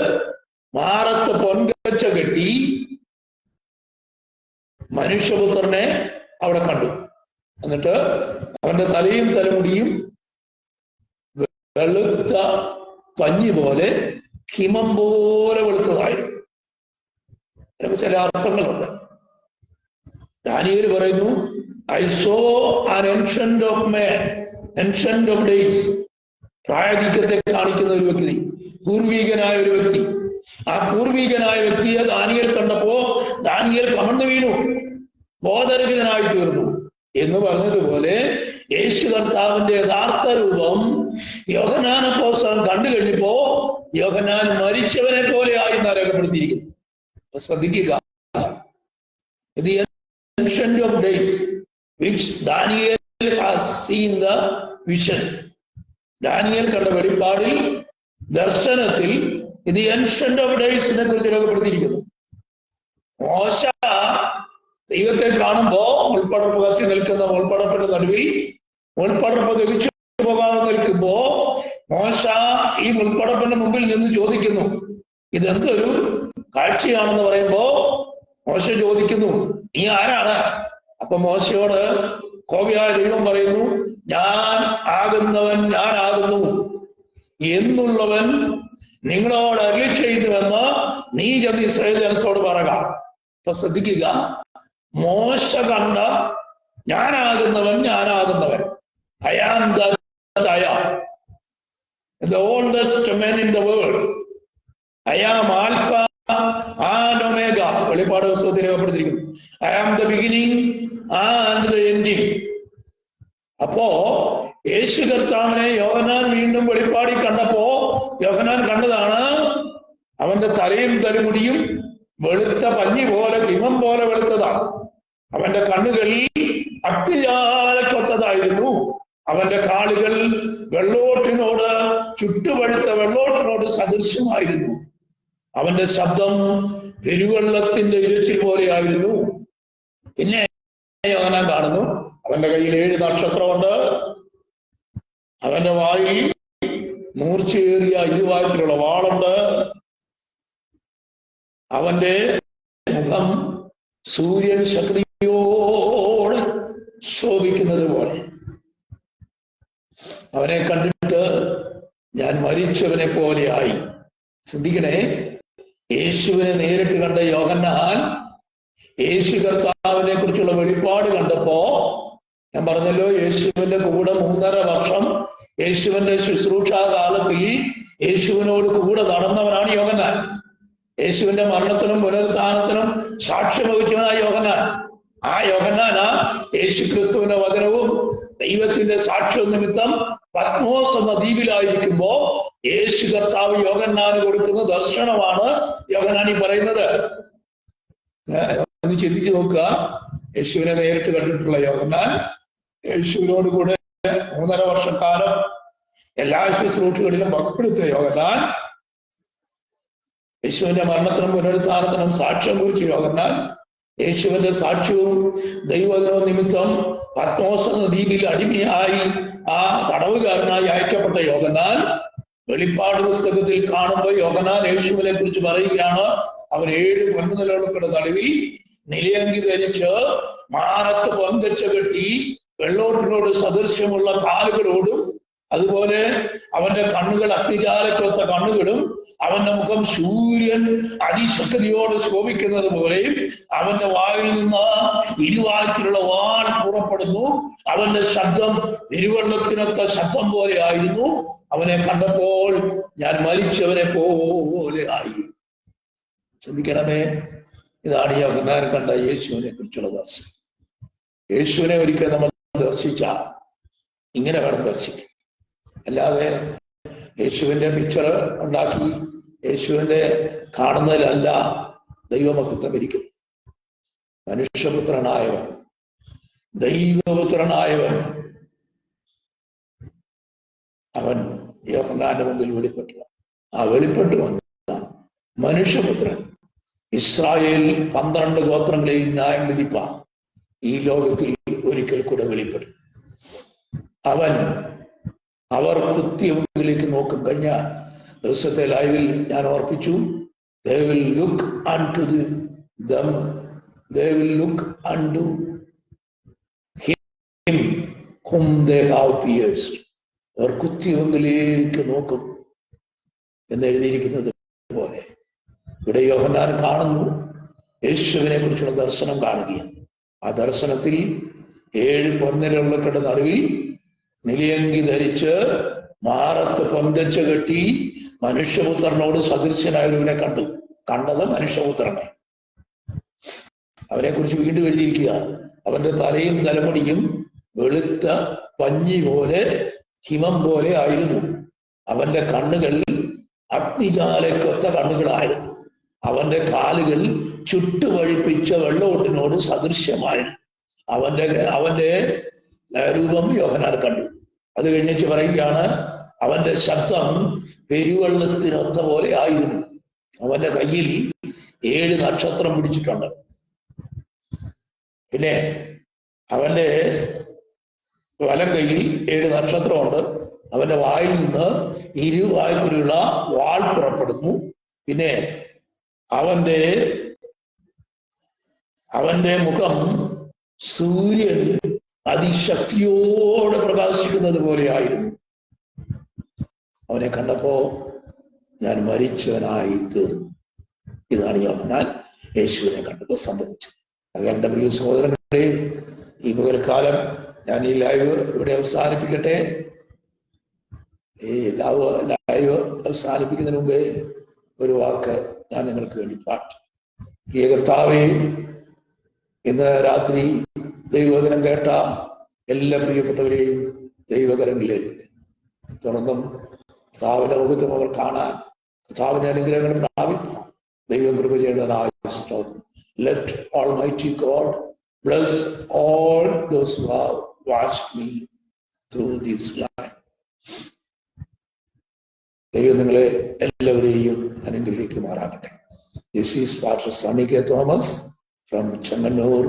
മാറത്ത് പൊൻകച്ച കെട്ടി മനുഷ്യപുത്രനെ അവിടെ കണ്ടു. എന്നിട്ട് അവന്റെ തലയും തലമുടിയും വെളുത്ത പഞ്ഞി പോലെ ഹിമം പോലെ വെളുത്തതായിരുന്നു. അതിനൊക്കെ ചില അർത്ഥങ്ങളുണ്ട്. ദാനിയേൽ പറയുന്നു, I saw an ancient of man, ancient of days. പ്രായധിക്യത്തെ കാണിക്കുന്ന ഒരു വ്യക്തി, പൂർവീകനായ ഒരു വ്യക്തി. ആ പൂർവീകനായ വ്യക്തിയെ ദാനിയേൽ കണ്ടപ്പോ ദാനിയേൽ കമഴ്ന്നു വീണു, ബോധരഹിതനായി തീർന്നു എന്ന് പറഞ്ഞതുപോലെ യേശു കർത്താവിന്റെ യഥാർത്ഥ രൂപം യോഹന്നാൻ അപ്പോസ്തലൻ കണ്ടു കഴിഞ്ഞപ്പോ യോഹന്നാൻ മരിച്ചവനെ പോലെ ആയി രേഖപ്പെടുത്തിയിരിക്കുന്നു. ശ്രദ്ധിക്കുക, The ancient of days, which Daniel has seen the vision. Daniel കണ്ട വെളിപ്പാടിൽ, ദർശനത്തിൽ The ancient of days നെ കുറിച്ച് രേഖപ്പെടുത്തിയിരിക്കുന്നു. മോശ ദൈവത്തെ കാണുമ്പോ മുൾപ്പടർപ്പ് കത്തി നിൽക്കുന്ന മുൾപ്പടർപ്പിന്റെ നടുവിൽ മുൾപ്പടർപ്പ് ദഹിച്ചു പോകാതെ നിൽക്കുമ്പോ മോശ ഈ മുൾപ്പടർപ്പിന്റെ മുമ്പിൽ നിന്ന് ചോദിക്കുന്നു, ഇതെന്തൊരു കാഴ്ചയാണെന്ന് പറയുമ്പോ മോശ ചോദിക്കുന്നു, നീ ആരാണ്? അപ്പൊ മോശയോട് കോപിയായ ദൈവം പറയുന്നു, ഞാൻ ആകുന്നവൻ ഞാനാകുന്നു എന്നുള്ളവൻ നിങ്ങളോട് അരുളി ചെയ്യുന്നുവെന്ന് നീ ചെന്ന് ഇസ്രായേൽ ജനത്തോട് പറയുക. അപ്പൊ ശ്രദ്ധിക്കുക, മോശ കണ്ട ഞാനാകുന്നവൻ ഞാനാകുന്നവൻ, I am that I am, the oldest man in the world, I am Alpha and Omega. വെളിപ്പാട് പുസ്തകത്തിൽ രേഖപ്പെടുത്തിയിരിക്കുന്നു, I am the beginning and the ending. അപ്പോ യേശു കർത്താവിനെ യോഹന്നാൻ വീണ്ടും വെളിപ്പാടി കണ്ടപ്പോ യോഹന്നാൻ കണ്ടതാണ് അവന്റെ തലയും തലമുടിയും വെളുത്ത പഞ്ഞി പോലെ ഹിമം പോലെ വെളുത്തതാണ്. അവന്റെ കണ്ണുകൾ അഗ്നിജാലക്കൊത്തതായിരുന്നു. അവന്റെ കാലുകൾ വെള്ളോട്ടിനോട് ചുട്ടുപഴുത്ത വെള്ളോട്ടിനോട് സദൃശ്യമായിരുന്നു. അവന്റെ ശബ്ദം പെരുവെള്ളത്തിന്റെ ഇരച്ചിൽ പോലെയായിരുന്നു. പിന്നെ യോഹന്നാൻ കാണുന്നു, അവന്റെ കയ്യിൽ 7 നക്ഷത്രമുണ്ട്. അവന്റെ വായിൽ മൂർച്ചയേറിയ ഇരുവായത്തിലുള്ള വാളുണ്ട്. അവന്റെ മുഖം സൂര്യൻ ശക്തിയോട് ശോഭിക്കുന്നത് പോലെ. അവനെ കണ്ടിട്ട് ഞാൻ മരിച്ചവനെ പോലെയായി. ചിന്തിക്കണേ, യേശുവിനെ നേരിട്ട് കണ്ട യോഹന്നാൻ യേശു കർത്താവിനെ കുറിച്ചുള്ള വെളിപ്പാട് കണ്ടപ്പോ, ഞാൻ പറഞ്ഞല്ലോ യേശുവിന്റെ കൂടെ 3.5 വർഷം യേശുവിന്റെ ശുശ്രൂഷാ കാലത്തിൽ യേശുവിനോട് കൂടെ നടന്നവനാണ് യോഹന്നാൻ. യേശുവിന്റെ മരണത്തിനും പുനരുത്ഥാനത്തിനും സാക്ഷ്യം വഹിച്ചവനായ യോഹന്നാൻ. ആ യോഹന്നാനാ യേശു ക്രിസ്തുവിന്റെ വചനവും ദൈവത്തിന്റെ സാക്ഷ്യവും നിമിത്തം പത്മോസ് എന്ന ദ്വീപിലായിരിക്കുമ്പോ യേശു കർത്താവ് യോഹന്നാന് കൊടുക്കുന്ന ദർശനമാണ് യോഹന്നാൻ ഈ പറയുന്നത്. ഒന്ന് ചിന്തിച്ചു നോക്കുക, യേശുവിനെ നേരിട്ട് കണ്ടിട്ടുള്ള യോഹന്നാൻ, യേശുവിനോട് കൂടെ 3.5 വർഷക്കാലം എല്ലാ ശുശ്രൂഷകളിലും പങ്കെടുത്ത യോഹന്നാൻ, യേശുവിന്റെ മരണത്തിനും പുനരുത്ഥാനത്തിനും സാക്ഷ്യം വഹിച്ച യോഹന്നാൻ, യേശുവിന്റെ സാക്ഷ്യവും ദൈവവചനവും നിമിത്തം പത്മോസ് എന്ന ദ്വീപിൽ അടിമയായി ആ തടവുകാരനായി അയക്കപ്പെട്ട യോഹന്നാൻ, വെളിപ്പാട് പുസ്തകത്തിൽ കാണുമ്പോൾ യോഹന്നാൻ യേശുവിനെ കുറിച്ച് പറയുകയാണ്, അവൻ 7 പൊന്നുനിലകളുടെ നടുവിൽ നിലയങ്കി ധരിച്ച് മാനത്ത് പൊന്തച്ച കെട്ടി വെള്ളോട്ടിനോട് സദൃശ്യമുള്ള കാലുകളോടും, അതുപോലെ അവന്റെ കണ്ണുകൾ അഗ്നിജാലക്കൊത്ത കണ്ണുകളും അവന്റെ മുഖം സൂര്യൻ അതിശക്തിയോട് ശോഭിക്കുന്നത് പോലെയും അവന്റെ വായിൽ നിന്ന് ഇരുവായത്തിലുള്ള വാൾ പുറപ്പെടുന്നു. അവന്റെ ശബ്ദം പെരുവെള്ളത്തിനൊത്ത ശബ്ദം പോലെ ആയിരുന്നു. അവനെ കണ്ടപ്പോൾ ഞാൻ മരിച്ചവനെ പോലെ ആയി. ചിന്തിക്കണമേ, ഇതാണ് യോഹന്നാൻ കണ്ട യേശുവിനെ കുറിച്ചുള്ള ദർശനം. യേശുവിനെ ഒരിക്കൽ നമ്മൾ ദർശിച്ചാൽ ഇങ്ങനെ വേണം ദർശിക്കാൻ. അല്ലാതെ യേശുവിന്റെ പിക്ചർ ഉണ്ടാക്കി യേശുവിന്റെ കാണുന്നതിലല്ല ദൈവമഹത്വം ഇരിക്കുന്നു. മനുഷ്യപുത്രനായവൻ, ദൈവപുത്രനായവൻ, അവൻ യോഹന്നാന്റെ മുമ്പിൽ വെളിപ്പെട്ടു. ആ വെളിപ്പെട്ടു വന്ന മനുഷ്യപുത്രൻ ഇസ്രായേൽ 12 ഗോത്രങ്ങളെയും ന്യായം വിധിപ്പാൻ ഈ ലോകത്തിൽ ഒരിക്കൽ കൂടെ വെളിപ്പെടും. അവൻ അവർ കുത്തിയവങ്കിലേക്ക് നോക്കും. കഴിഞ്ഞ ദിവസത്തെ ലൈവിൽ ഞാൻ ഓർപ്പിച്ചു, they will look unto them, they will look unto him whom they have pierced. അവർ കുത്തിയവങ്കിലേക്ക് നോക്കും എന്ന് എഴുതിയിരിക്കുന്നത് പോലെ ഇവിടെ യോഹന്നാൻ കാണുന്നു, യേശുവിനെ കുറിച്ചുള്ള ദർശനം കാണുകയാണ്. ആ ദർശനത്തിൽ 7 പൊൻനിലകളുടെ നടുവിൽ നിലയങ്കി ധരിച്ച് മാറത്ത് പൊന്തച്ച കെട്ടി മനുഷ്യപുത്രനോട് സദൃശ്യനായവനെ കണ്ടത് മനുഷ്യപുത്രനെ. അവനെ കുറിച്ച് വീണ്ടും എഴുതിയിരിക്കുക, അവന്റെ തലയും തലമുടിയും വെളുത്ത പഞ്ഞി പോലെ ഹിമം പോലെ ആയിരുന്നു. അവന്റെ കണ്ണുകൾ അഗ്നിജാലക്കൊത്ത കണ്ണുകളായിരുന്നു. അവന്റെ കാലുകൾ ചുട്ടുപഴിപ്പിച്ച വെള്ളോട്ടിനോട് സദൃശ്യമായിരുന്നു. അവന്റെ രൂപം യോഹന്നാൻ കണ്ടു. അത് കഴിഞ്ഞിട്ട് പറയുകയാണ്, അവന്റെ ശബ്ദം പെരുവെള്ളത്തിനൊത്ത പോലെ ആയിരുന്നു. അവന്റെ കയ്യിൽ 7 നക്ഷത്രം പിടിച്ചിട്ടുണ്ട്. പിന്നെ അവന്റെ വലം കൈയിൽ 7 നക്ഷത്രമുണ്ട്. അവന്റെ വായിൽ നിന്ന് ഇരുവായ്പിലുള്ള വാൾ പുറപ്പെടുന്നു. പിന്നെ അവന്റെ മുഖം സൂര്യൻ അതിശക്തിയോടെ പ്രകാശിക്കുന്നത് പോലെയായിരുന്നു. അവനെ കണ്ടപ്പോ ഞാൻ മരിച്ചവനായി തീർന്നു. ഇതാണ് യോഹന്നാൻ യേശുവിനെ കണ്ടപ്പോൾ സംഭവിച്ചത്. എന്റെ പ്രിയ സഹോദരങ്ങളെ, ഈ പകൽക്കാലം ഞാൻ ഈ ലൈവ് ഇവിടെ അവസാനിപ്പിക്കട്ടെ. ഈ ലൈവ് അവസാനിപ്പിക്കുന്നതിന് മുമ്പേ ഒരു വാക്ക് ഞാൻ നിങ്ങൾക്ക് വേണ്ടി പാട്ട്. പ്രിയ കർത്താവേ, ഇന്ന് രാത്രി ദൈവവചനം കേട്ട എല്ലാ പ്രിയപ്പെട്ടവരെയും ദൈവകരങ്ങളിലേക്ക് തുറന്നും കർത്താവിന്റെ മുഖത്തും അവർ കാണാൻ, കർത്താവിന്റെ അനുഗ്രഹങ്ങൾ പ്രാപിപ്പാൻ ദൈവം കൃപ ചെയ്യേണ്ടതായ സ്തോത്രം. Let Almighty God bless all those who have watched me through this life. ദൈവം നിങ്ങളെ എല്ലാവരെയും അനുഗ്രഹിക്കുമാറാകട്ടെ. This is Pastor Sunny K. Thomas from Changanur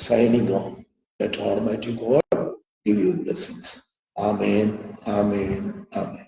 signing off. Let Almighty God give you blessings. Amen. Amen. Amen.